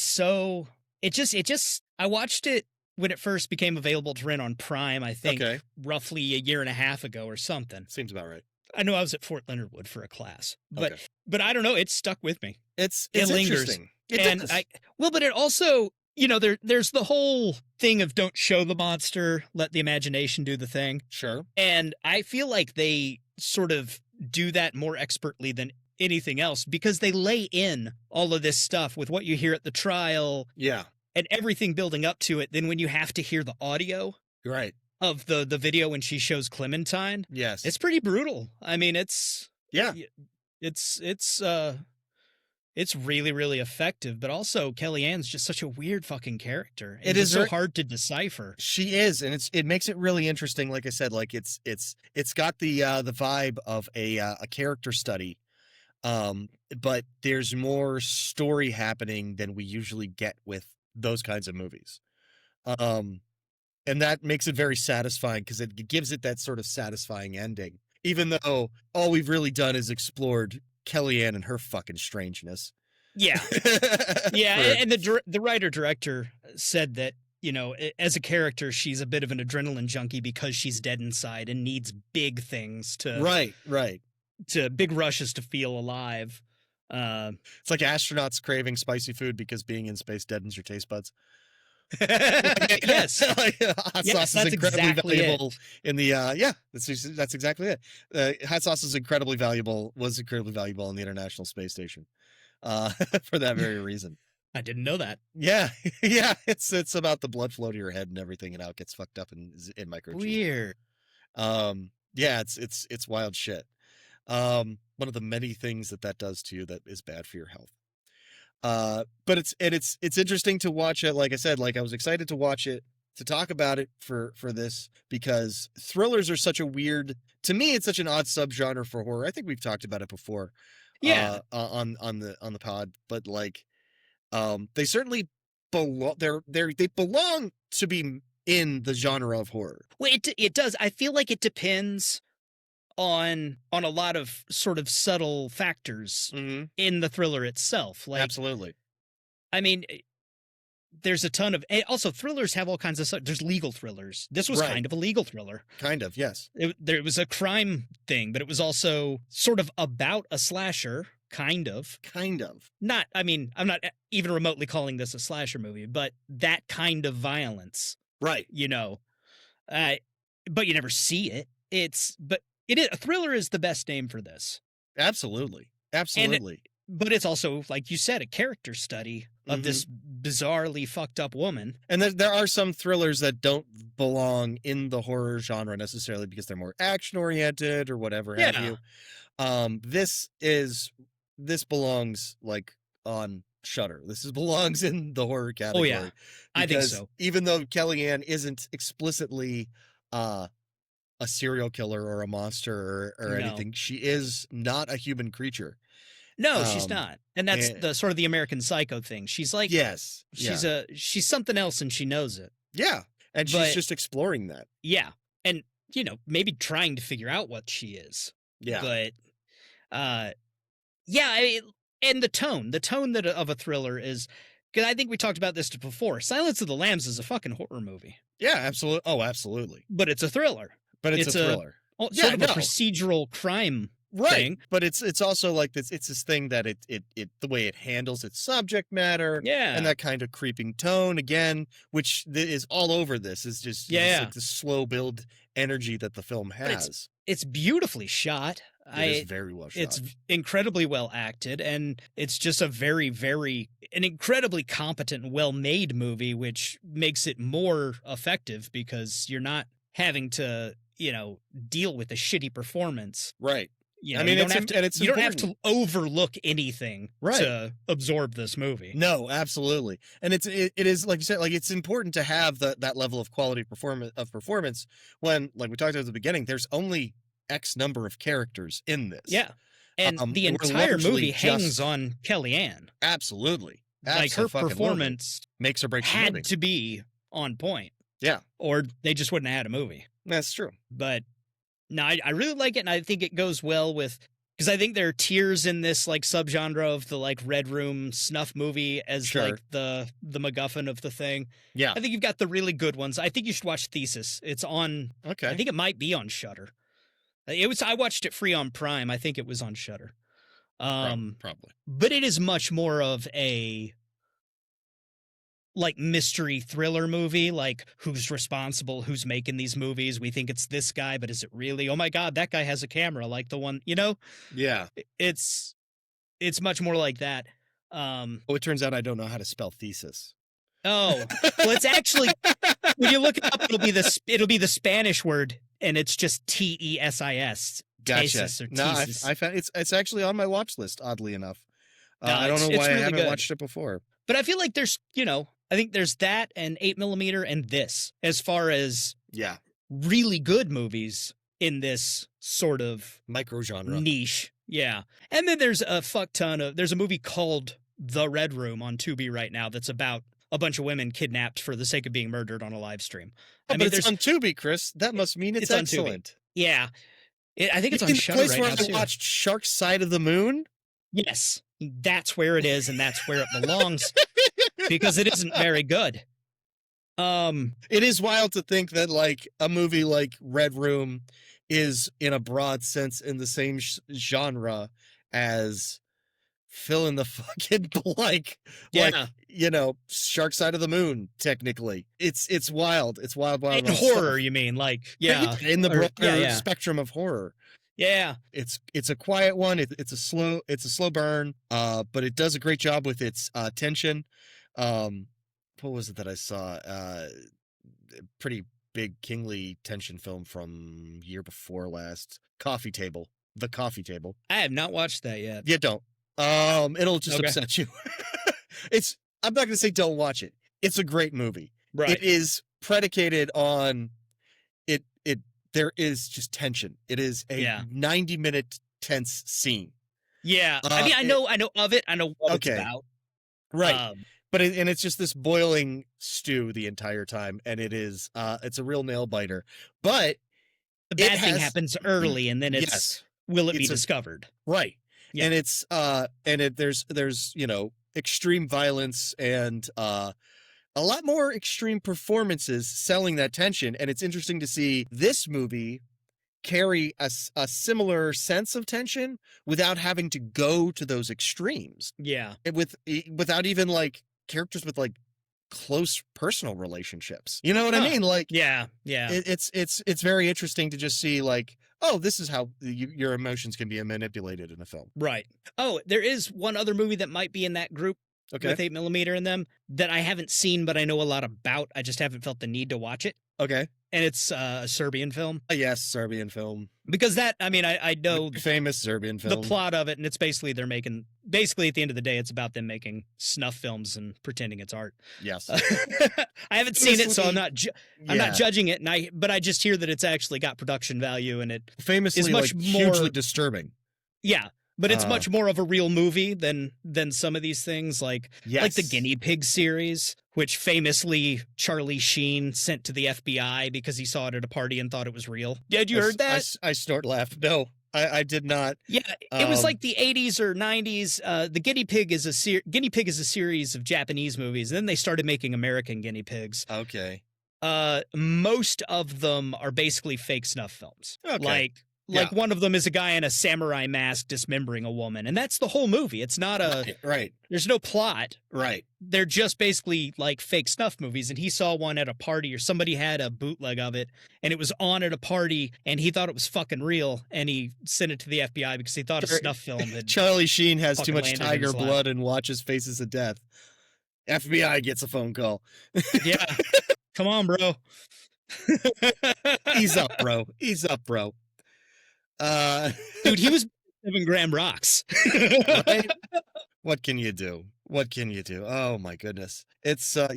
watched it when it first became available to rent on Prime, I think roughly a year and a half ago or something. Seems about right. I know I was at Fort Leonard Wood for a class, but Okay. but I don't know, it stuck with me. It lingers. interesting. It And does. but it also, there's the whole thing of don't show the monster, let the imagination do the thing. Sure. And I feel like they sort of do that more expertly than anything else because they lay in all of this stuff with what you hear at the trial Yeah. and everything building up to it. Then when you have to hear the audio Right. of the video when she shows Clementine, Yes. it's pretty brutal. I mean, it's really, really effective, but also Kellyanne's just such a weird fucking character. It It's is so very- hard to decipher. She is, and it makes it really interesting. Like I said, like it's got the vibe of a character study, but there's more story happening than we usually get with those kinds of movies, and that makes it very satisfying because it gives it that sort of satisfying ending. Even though all we've really done is explored Kellyanne and her fucking strangeness. Yeah. Yeah, For- and the writer-director said that, as a character, she's a bit of an adrenaline junkie because she's dead inside and needs big things right. to big rushes to feel alive. It's like astronauts craving spicy food because being in space deadens your taste buds. Yes. Hot Yes, sauce is that's incredibly exactly valuable it. in the that's exactly it. Hot sauce is incredibly valuable in the International Space Station. For that very reason. I didn't know that. Yeah. Yeah, it's about the blood flow to your head and everything, and how it gets fucked up in microchips. Weird. Yeah, it's wild shit. One of the many things that does to you that is bad for your health. But it's interesting to watch it. Like I said, like I was excited to watch it, to talk about it for this, because thrillers are such a weird, to me, it's such an odd subgenre for horror. I think we've talked about it before. Yeah. On the pod, but like, they certainly belong. They belong to be in the genre of horror. Well, it does. I feel like it depends on a lot of sort of subtle factors in the thriller itself. Like, Absolutely. I mean, there's a ton of, also thrillers have all kinds of stuff. There's legal thrillers. This was Right. kind of a legal thriller. Kind of, yes. There was a crime thing, but it was also sort of about a slasher. Kind of. Not, I mean, I'm not even remotely calling this a slasher movie, but that kind of violence. Right. You know, but you never see it. A thriller is the best name for this. Absolutely. But it's also, like you said, a character study of this bizarrely fucked up woman. And there are some thrillers that don't belong in the horror genre necessarily because they're more action oriented or whatever have you. This belongs like on Shudder. Belongs in the horror category. Oh yeah, I think so. Even though Kellyanne isn't explicitly a serial killer or a monster or anything, she is not a human creature. No, she's not. And that's the sort of the American Psycho thing. She's like, she's something else and she knows it. Yeah. And she's just exploring that. Yeah. And, maybe trying to figure out what she is. Yeah. But, I mean, and the tone that of a thriller is, because I think we talked about this before. Silence of the Lambs is a fucking horror movie. Yeah, absolutely. Oh, absolutely. But it's a thriller. But it's a thriller. Sort of a procedural crime thing. But it's also like this. It's this thing that it the way it handles its subject matter, and that kind of creeping tone again, which is all over this. Is just like the slow build energy that the film has. It's beautifully shot. It is very well shot. It's incredibly well acted, and it's just an incredibly competent and well-made movie, which makes it more effective because you're not having to, deal with a shitty performance. Right. I mean, you don't have to overlook anything to absorb this movie. No, absolutely. And it is, like you said, like it's important to have that level of quality performance when, like we talked about at the beginning, there's only X number of characters in this. Yeah. And the entire movie hangs on Kellyanne. Absolutely. Like her performance makes or breaks had to be on point. Yeah. Or they just wouldn't have had a movie. That's true. But no, I really like it, and I think it goes well with, because I think there are tiers in this like subgenre of the like Red Room snuff movie as like the MacGuffin of the thing. Yeah. I think you've got the really good ones. I think you should watch Thesis. It's on. Okay. I think it might be on Shudder. I watched it free on Prime. I think it was on Shudder. Probably. But it is much more of a like mystery thriller movie, like who's responsible, who's making these movies. We think it's this guy, but is it really? Oh my God, that guy has a camera, like the one, Yeah. It's much more like that. It turns out I don't know how to spell thesis. Oh, well, it's actually, when you look it up, it'll be the Spanish word, and it's just TESIS. Gotcha. I found it's actually on my watch list, oddly enough. I don't know why I haven't watched it before. But I feel like there's, I think there's that and 8mm and this, as far as really good movies in this sort of micro genre niche. Yeah. And then there's there's a movie called The Red Room on Tubi right now that's about a bunch of women kidnapped for the sake of being murdered on a live stream. But it's on Tubi, Chris. That must mean it's excellent. Yeah. I think it's on Shudder right now, too. The place where I watched Shark Side of the Moon? Yes. That's where it is, and that's where it belongs, because it isn't very good. It is wild to think that, like, a movie like Red Room is, in a broad sense, in the same genre as fill in the fucking blank. Yeah. Like, you know, Shark Side of the Moon, technically. It's wild. It's wild, wild. In wild horror, stuff. you mean? Like, yeah. In the Or- broader spectrum of horror. Yeah. It's a quiet one. It's a slow burn. But it does a great job with its tension. What was it that I saw? Pretty big kingly tension film from year before last. Coffee Table. The Coffee Table. I have not watched that yet. Yeah, don't. It'll just Okay. upset you. I'm not gonna say don't watch it. It's a great movie. Right. It is predicated on it. There is just tension. It is a 90-minute tense scene. Yeah. I mean, I know of it. I know what Okay. it's about. Right. But it's just this boiling stew the entire time, and it's a real nail biter. But the bad thing happens early, and then will it be It's a- discovered? right, Yeah. and there's you know, extreme violence and a lot more extreme performances selling that tension, and it's interesting to see this movie carry a similar sense of tension without having to go to those extremes. Yeah. Without even like characters with like close personal relationships. You know what I mean? Like, Yeah. it's very interesting to just see like, oh, this is how your emotions can be manipulated in a film. Right. Oh, there is one other movie that might be in that group Okay. with 8mm in them that I haven't seen, but I know a lot about. I just haven't felt the need to watch it. Okay. And it's a Serbian film. Yes, Serbian film. Because that, I mean, I know Famous Serbian film. the plot of it, and it's basically at the end of the day, it's about them making snuff films and pretending it's art. Yes. I haven't seen it, so I'm not I'm Yeah. not judging it, but I just hear that it's actually got production value, and it Famously is much like, more hugely disturbing. yeah. But it's Uh, much more of a real movie than some of these things, like the Yes. Guinea Pig series, which famously Charlie Sheen sent to the FBI because he saw it at a party and thought it was real. Had you heard that? I snort laughed. No, I did not. Yeah, it was Um, like the 80s or 90s. The Guinea Pig is a series of Japanese movies, and then they started making American guinea pigs. Okay. Most of them are basically fake snuff films. Okay. Like one of them is a guy in a samurai mask dismembering a woman, and that's the whole movie. It's not Right. there's no plot. Right. They're just basically like fake snuff movies, and he saw one at a party, or somebody had a bootleg of it, and it was on at a party, and he thought it was fucking real, and he sent it to the FBI because he thought a snuff film had Charlie Sheen has too fucking much landed in tiger his lap. blood and watches Faces of Death. FBI gets a phone call. Yeah. Come on, bro. Ease up, bro. Ease up, bro. Dude, he was 7 gram rocks. Right? What can you do? What can you do? Oh my goodness. It's but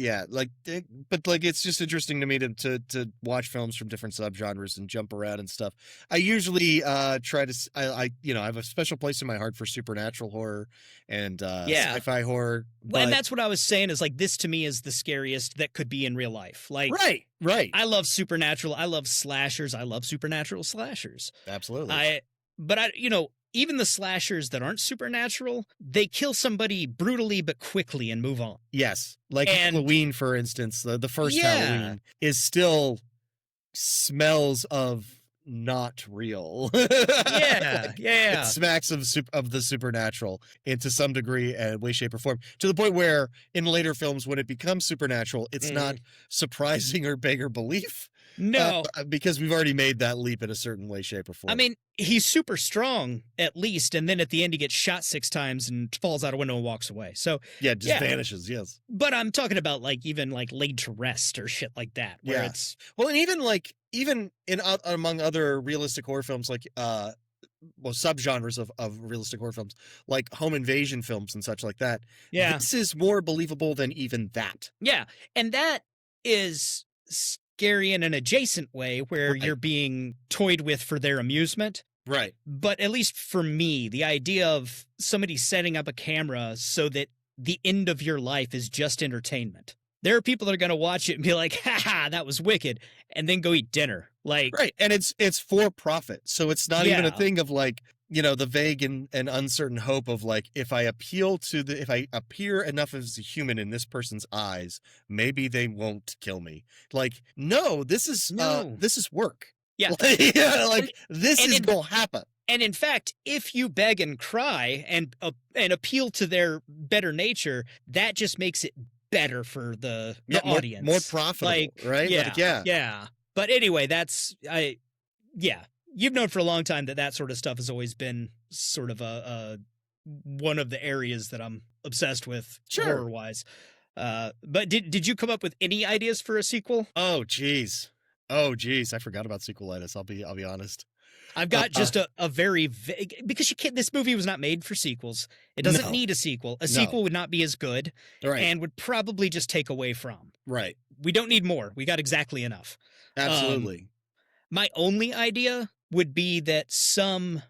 it's just interesting to me to watch films from different subgenres and jump around and stuff. I usually try to I have a special place in my heart for supernatural horror and sci-fi horror. Well, and but- that's what I was saying is like this to me is the scariest that could be in real life. Like right. I love supernatural. I love slashers. I love supernatural slashers. Absolutely. Even the slashers that aren't supernatural, they kill somebody brutally but quickly and move on. Yes. Like And- Halloween, for instance, the first Yeah. Halloween is still smells of not real. Yeah, yeah. It smacks of the supernatural into some degree, way, shape, or form. To the point where in later films, when it becomes supernatural, it's not surprising or beggar belief. No. Because we've already made that leap in a certain way, shape, or form. I mean, he's super strong at least, and then at the end he gets shot 6 times and falls out a window and walks away. So yeah, it just vanishes. Yes. But I'm talking about like even like laid to rest or shit like that. Where Yeah. it's Well, and even in among other realistic horror films, like subgenres of realistic horror films, like home invasion films and such like that. Yeah. This is more believable than even that. Yeah. And that is scary in an adjacent way where Right. you're being toyed with for their amusement. Right. But at least for me, the idea of somebody setting up a camera so that the end of your life is just entertainment. There are people that are going to watch it and be like, ha, that was wicked, and then go eat dinner. Like, Right. And it's for profit. So it's not even a Yeah. thing of like, the vague and uncertain hope of like, if I appear enough as a human in this person's eyes, maybe they won't kill me. Like, no, this is No. this is work. Yeah. Like, this And is it- gonna happen. And in fact, if you beg and cry and appeal to their better nature, that just makes it better for the audience. More profitable, right? Yeah, Like, yeah. yeah. But anyway, you've known for a long time that sort of stuff has always been sort of a one of the areas that I'm obsessed with, horror wise. But did you come up with any ideas for a sequel? Oh geez, I forgot about sequelitis. I'll be honest. I've got just a very vague, because you can't. This movie was not made for sequels. It doesn't need a sequel. A sequel would not be as good, and would probably just take away from. Right. We don't need more. We got exactly enough. Absolutely. My only idea would be that some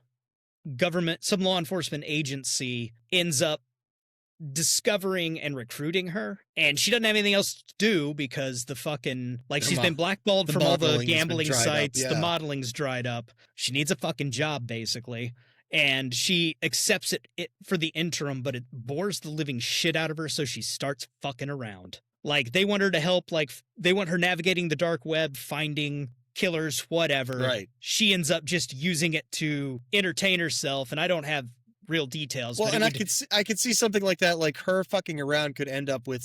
law enforcement agency ends up discovering and recruiting her, and she doesn't have anything else to do because the fucking she's been blackballed from all the gambling sites. The modeling's dried up. She needs a fucking job basically, and she accepts it for the interim, but it bores the living shit out of her, so she starts fucking around. Like, they want her to help, like they want her navigating the dark web, finding killers, whatever. Right. She ends up just using it to entertain herself, and I don't have real details. Well, but I could see something like that, like her fucking around could end up with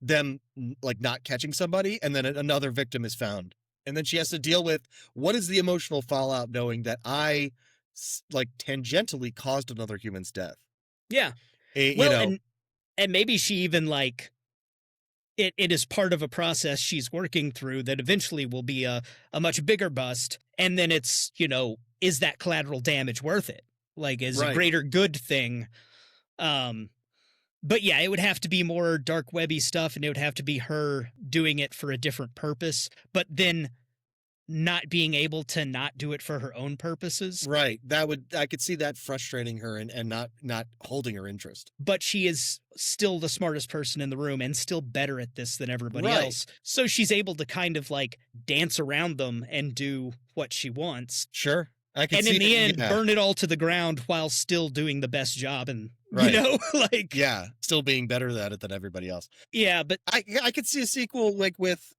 them like not catching somebody, and then another victim is found, and then she has to deal with what is the emotional fallout knowing that I like tangentially caused another human's death. Yeah. And maybe she even like it is part of a process she's working through that eventually will be a much bigger bust, and then it's, is that collateral damage worth it? Like, is a greater good thing. But yeah, it would have to be more dark webby stuff, and it would have to be her doing it for a different purpose, but then not being able to not do it for her own purposes. Right. I could see that frustrating her and not holding her interest. But she is still the smartest person in the room and still better at this than everybody else. So she's able to kind of like dance around them and do what she wants. Sure. And in the end, burn it all to the ground while still doing the best job, and still being better at it than everybody else. Yeah, but I could see a sequel like with.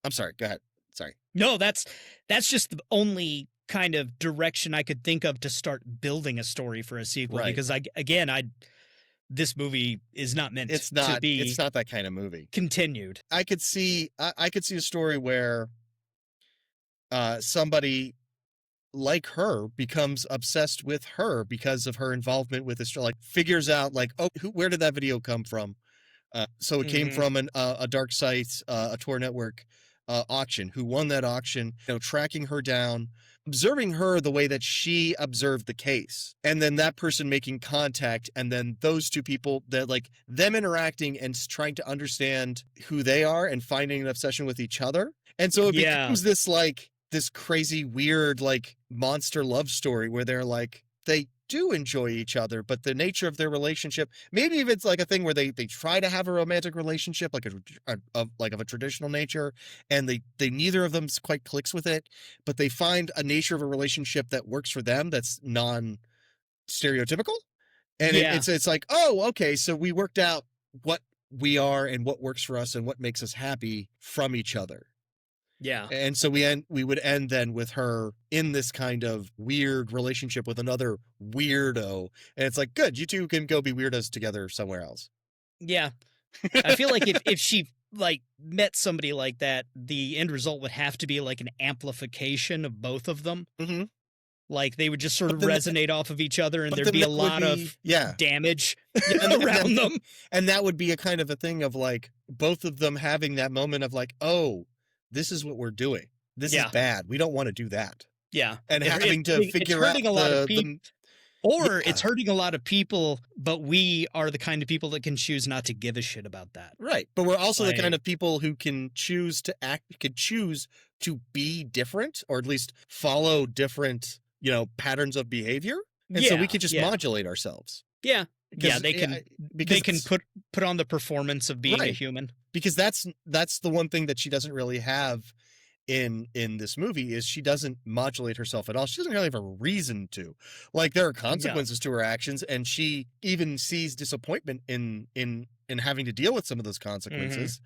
I'm sorry. Go ahead. Sorry. No, that's just the only kind of direction I could think of to start building a story for a sequel. Right. Because this movie is not meant It's to be. It's not that kind of movie. Continued. I could see a story where somebody like her becomes obsessed with her because of her involvement with this, like figures out like, oh, where did that video come from? So it came from a dark site, a Tor network auction. Who won that auction? Tracking her down, observing her the way that she observed the case, and then that person making contact, and then those two people that like them interacting and trying to understand who they are and finding an obsession with each other. And so it becomes this crazy, weird, like monster love story where they're like, they do enjoy each other, but the nature of their relationship, maybe if it's like a thing where they try to have a romantic relationship, like of a traditional nature, and they neither of them quite clicks with it, but they find a nature of a relationship that works for them that's non-stereotypical. And it's like, oh, okay, so we worked out what we are and what works for us and what makes us happy from each other. Yeah. And so we would end then with her in this kind of weird relationship with another weirdo. And it's like, good, you two can go be weirdos together somewhere else. Yeah. I feel like if she like met somebody like that, the end result would have to be like an amplification of both of them. Mm-hmm. Like they would just sort of resonate off of each other, and there'd be a lot of damage around them. And that would be a kind of a thing of like both of them having that moment of like, oh, this is what we're doing. This is bad. We don't want to do that. Yeah. And having to figure out it's hurting a lot of people, but we are the kind of people that can choose not to give a shit about that. Right. But we're also the kind of people who can choose to choose to be different, or at least follow different, patterns of behavior. And so we can just modulate ourselves. Yeah. Yeah, they can put on the performance of being a human. Because that's the one thing that she doesn't really have in this movie is she doesn't modulate herself at all. She doesn't really have a reason to. Like there are consequences to her actions, and she even sees disappointment in having to deal with some of those consequences.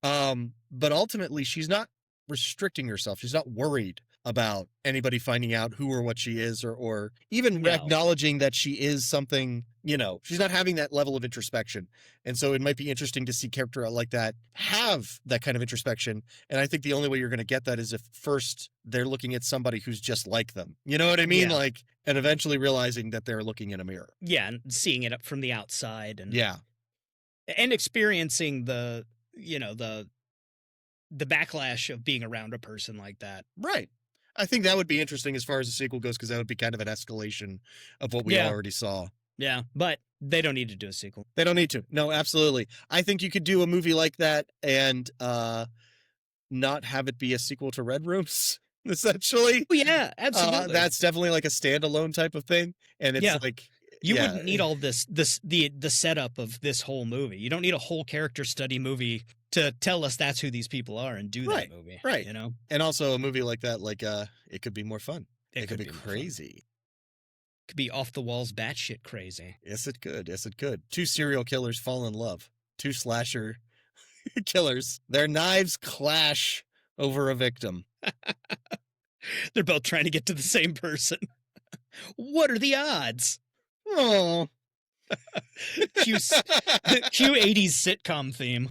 But ultimately she's not restricting herself. She's not worried about anybody finding out who or what she is, or even No. acknowledging that she is something, she's not having that level of introspection. And so it might be interesting to see character like that have that kind of introspection. And I think the only way you're going to get that is if first they're looking at somebody who's just like them. You know what I mean? Yeah. And eventually realizing that they're looking in a mirror. Yeah, and seeing it up from the outside and Yeah. and experiencing the backlash of being around a person like that. Right. I think that would be interesting as far as the sequel goes, because that would be kind of an escalation of what we Yeah. already saw. Yeah, but they don't need to do a sequel. They don't need to. No, absolutely. I think you could do a movie like that and not have it be a sequel to Red Rooms, essentially. Oh, yeah, absolutely. That's definitely like a standalone type of thing. And it's Yeah. like You wouldn't need all the setup of this whole movie. You don't need a whole character study movie to tell us that's who these people are and do Right, that movie. right. It And also a movie like that, it could be more fun. It could be more fun. crazy. Could be off the walls, batshit crazy. Yes, it could. Yes, it could. 2 serial killers fall in love. 2 slasher killers. Their knives clash over a victim. They're both trying to get to the same person. What are the odds? Oh. Cue 80s sitcom theme.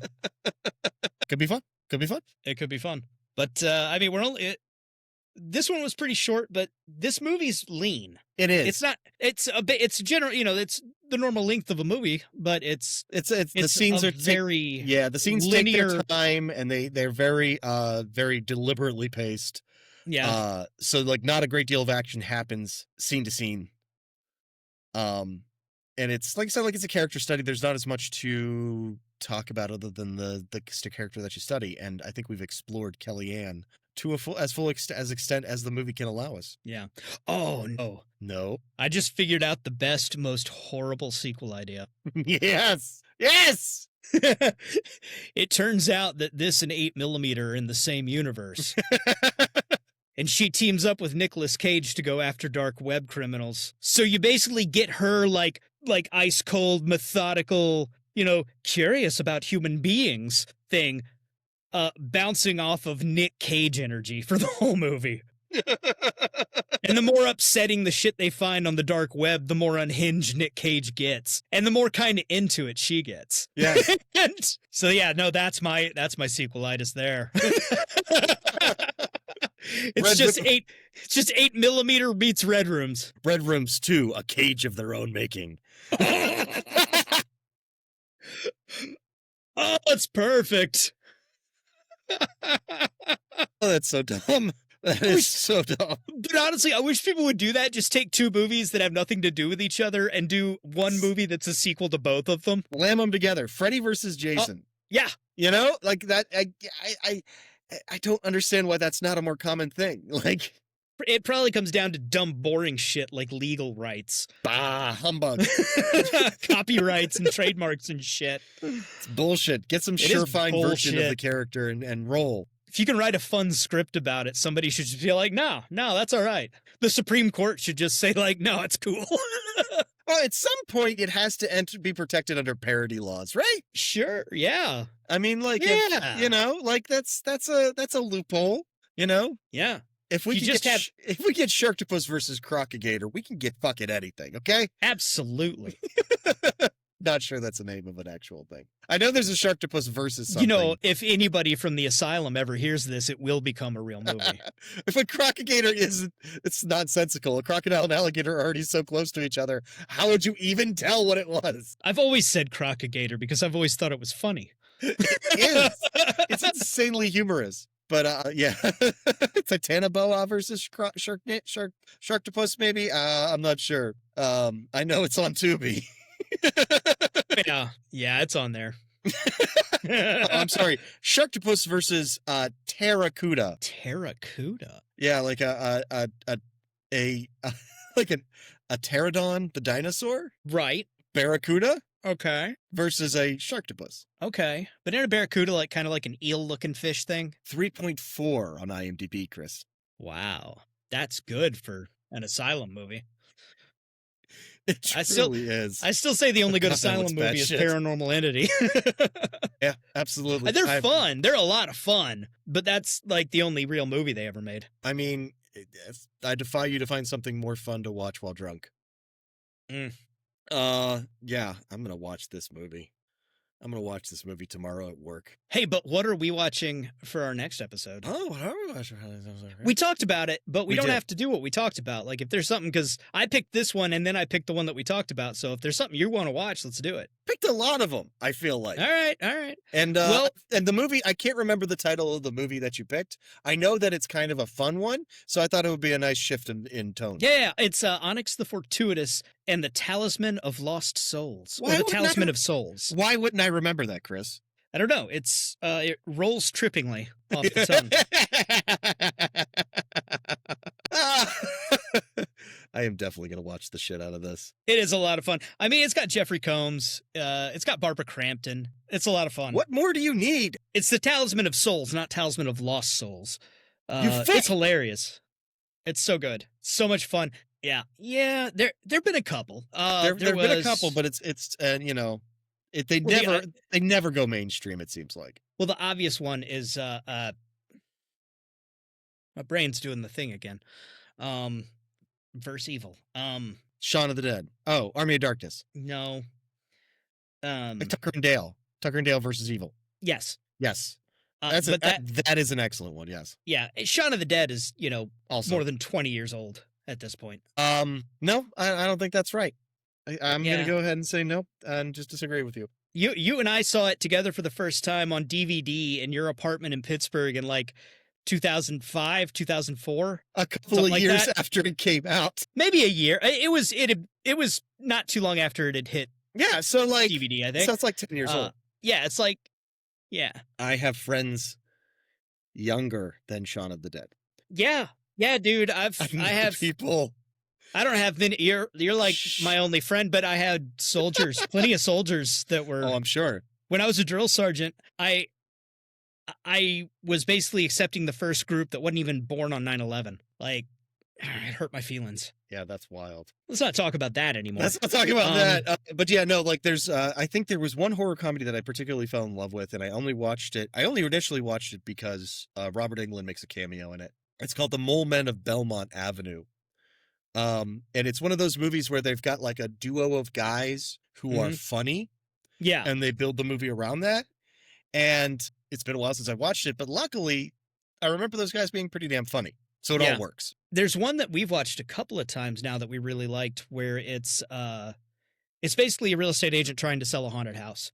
Could be fun. Could be fun. It could be fun. But I mean, this one was pretty short, but this movie's lean. It is. It's not. It's a bit. It's general. It's the normal length of a movie, but it's the scenes are very the scenes linear. take their time, and they're very very deliberately paced. Yeah. So like not a great deal of action happens scene to scene. And it's like I said, like it's a character study. There's not as much to talk about other than the character that you study, and I think we've explored Kellyanne to as full extent as the movie can allow us. Yeah. Oh no. No. I just figured out the best, most horrible sequel idea. Yes. Yes. It turns out that this and 8mm are in the same universe. And she teams up with Nicolas Cage to go after dark web criminals. So you basically get her like ice cold, methodical, curious about human beings thing, bouncing off of Nick Cage energy for the whole movie. And the more upsetting the shit they find on the dark web, the more unhinged Nick Cage gets, and the more kind of into it she gets. Yeah. And so yeah, no, that's my sequelitis there. It's just 8mm beats Red Rooms. Red Rooms 2, a cage of their own making. Oh, it's perfect. Oh, that's so dumb. That is so dumb. But honestly, I wish people would do that. Just take 2 movies that have nothing to do with each other and do one movie that's a sequel to both of them. Lam them together. Freddy versus Jason. Yeah. Like that. I don't understand why that's not a more common thing. Like, It probably comes down to dumb, boring shit like legal rights. bah, humbug. Copyrights and trademarks and shit. It's bullshit. Get some It is surefine version of bullshit. the character and roll. If you can write a fun script about it, somebody should just be like, no, that's all right. The Supreme Court should just say like, no, it's cool. Well, at some point, it has to be protected under parody laws, right? Sure, yeah. I mean, like, Yeah. like that's a loophole, Yeah. If we You can just get have- if we get Sharktopus versus Crocagator, we can get fucking anything, okay? Absolutely. Not sure that's the name of an actual thing. I know there's a Sharktopus versus something. If anybody from the asylum ever hears this, it will become a real movie. If a crocagator it's nonsensical. A crocodile and alligator are already so close to each other. How would you even tell what it was? I've always said crocagator because I've always thought it was funny. It is. It's insanely humorous. But yeah, Titanoboa versus Sharktopus, maybe. I'm not sure. I know it's on Tubi. Yeah, it's on there. I'm sorry, Sharktopus versus Terracuda. Terracuda. Yeah, like a pterodon, the dinosaur. Right. Barracuda Okay. versus a Sharktopus. Okay. But in a barracuda, kind of like an eel-looking fish thing. 3.4 on IMDb, Chris. Wow, that's good for an asylum movie. It I still- truly is. I still say the only good I know, asylum it's bad movie is shit. Paranormal Entity. Yeah, absolutely. They're fun. They're a lot of fun. But that's like the only real movie they ever made. I mean, I defy you to find something more fun to watch while drunk. Mm. Yeah, I'm gonna watch this movie. I'm gonna watch this movie tomorrow at work. Hey, but what are we watching for our next episode? Oh, what are we watching? We talked about it, but we don't did. have to do what we talked about. Like, if there's something, because I picked this one and then I picked the one that we talked about. So if there's something you want to watch, let's do it. Picked a lot of them, I feel like. All right. And Well- and the movie, I can't remember the title of the movie that you picked. I know that it's kind of a fun one, so I thought it would be a nice shift in tone. Yeah, it's Onyx the Fortuitous and the Talisman of Lost Souls. Why Or the would I Talisman not- of Souls. Why wouldn't I remember that, Chris? I don't know. It rolls trippingly off the tongue. I am definitely going to watch the shit out of this. It is a lot of fun. I mean, it's got Jeffrey Combs. It's got Barbara Crampton. It's a lot of fun. What more do you need? It's the Talisman of Souls, not Talisman of Lost Souls. You It's hilarious. It's so good. So much fun. Yeah. There've been a couple. There've been a couple, but it's you know, they never go mainstream. It seems like. Well, the obvious one is my brain's doing the thing again. Verse Evil. Shaun of the Dead. Oh, Army of Darkness. No. Like Tucker and Dale. Tucker and Dale versus Evil. Yes. Yes. But That is an excellent one. Yes. Yeah, Shaun of the Dead is, Also more than 20 years old at this point. No, I don't think that's right. I'm Yeah. gonna go ahead and say no and just disagree with you. You and I saw it together for the first time on DVD in your apartment in Pittsburgh in like 2005, 2004. A couple Something of like years that. after it came out. Maybe a year. It was not too long after it had hit Yeah, so like DVD, I think. so it's like 10 years old. Yeah, it's like, yeah. I have friends younger than Shaun of the Dead. Yeah, dude. I know have people. I don't have many. You're like my only friend, but I had soldiers, plenty of soldiers that were. Oh, I'm sure. When I was a drill sergeant, I was basically accepting the first group that wasn't even born on 9/11. Like, it hurt my feelings. Yeah, that's wild. Let's not talk about that anymore. Let's not talk about that. But yeah, no, like there's, I think there was one horror comedy that I particularly fell in love with, and I only initially watched it because Robert Englund makes a cameo in it. It's called The Mole Men of Belmont Avenue. And it's one of those movies where they've got like a duo of guys who are funny. Yeah. And they build the movie around that. And it's been a while since I watched it, but luckily I remember those guys being pretty damn funny. So it all works. There's one that we've watched a couple of times now that we really liked, where it's basically a real estate agent trying to sell a haunted house.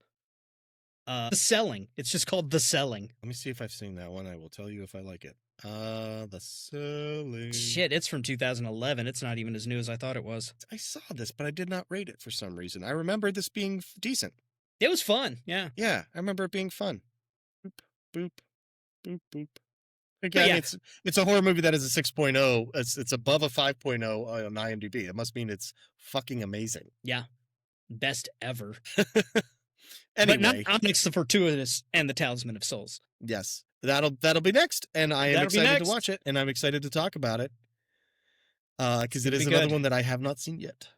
The Selling. It's just called The Selling. Let me see if I've seen that one. I will tell you if I like it. The Selling. Shit, it's from 2011. It's not even as new as I thought it was. I saw this, but I did not rate it for some reason. I remember this being decent. It was fun. Yeah. Yeah, I remember it being fun. Boop, boop, boop, boop. Again, yeah. it's a horror movie that is a 6.0. It's above a 5.0 on IMDb. It must mean it's fucking amazing. Yeah. Best ever. Anyway, but not Onyx the Fortuitous and the Talisman of Souls. Yes, that'll be next, and I am That'll be excited next. to watch it, and I'm excited to talk about it because it is Be another good. one that I have not seen yet.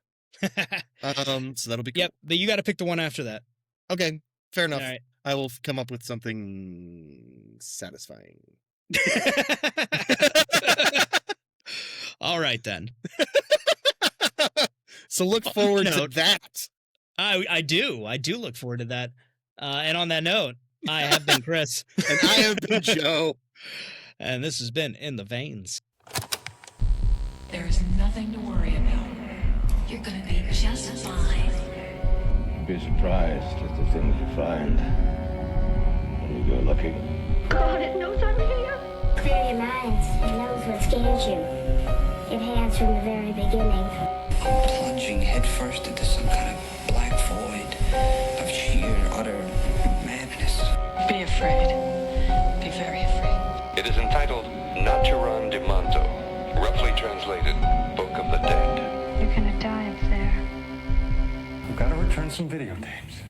So that'll be cool. Yep, but you got to pick the one after that. Okay, fair enough. All right. I will come up with something satisfying. All right then. So look forward to note. that. I do look forward to that. And on that note, I have been Chris. And I have been Joe. And this has been In the Veins. There is nothing to worry about. You're gonna be just fine. Be surprised at the things you find when you go looking. God, it knows I'm here. Clear your minds. It knows what scares you. It has from the very beginning. I'm plunging headfirst into some kind of black void of sheer, utter madness. Be afraid. Be very afraid. It is entitled Naturan de Manto, roughly translated Book of the Dead. You're gonna die up there. We've got to return some videotapes.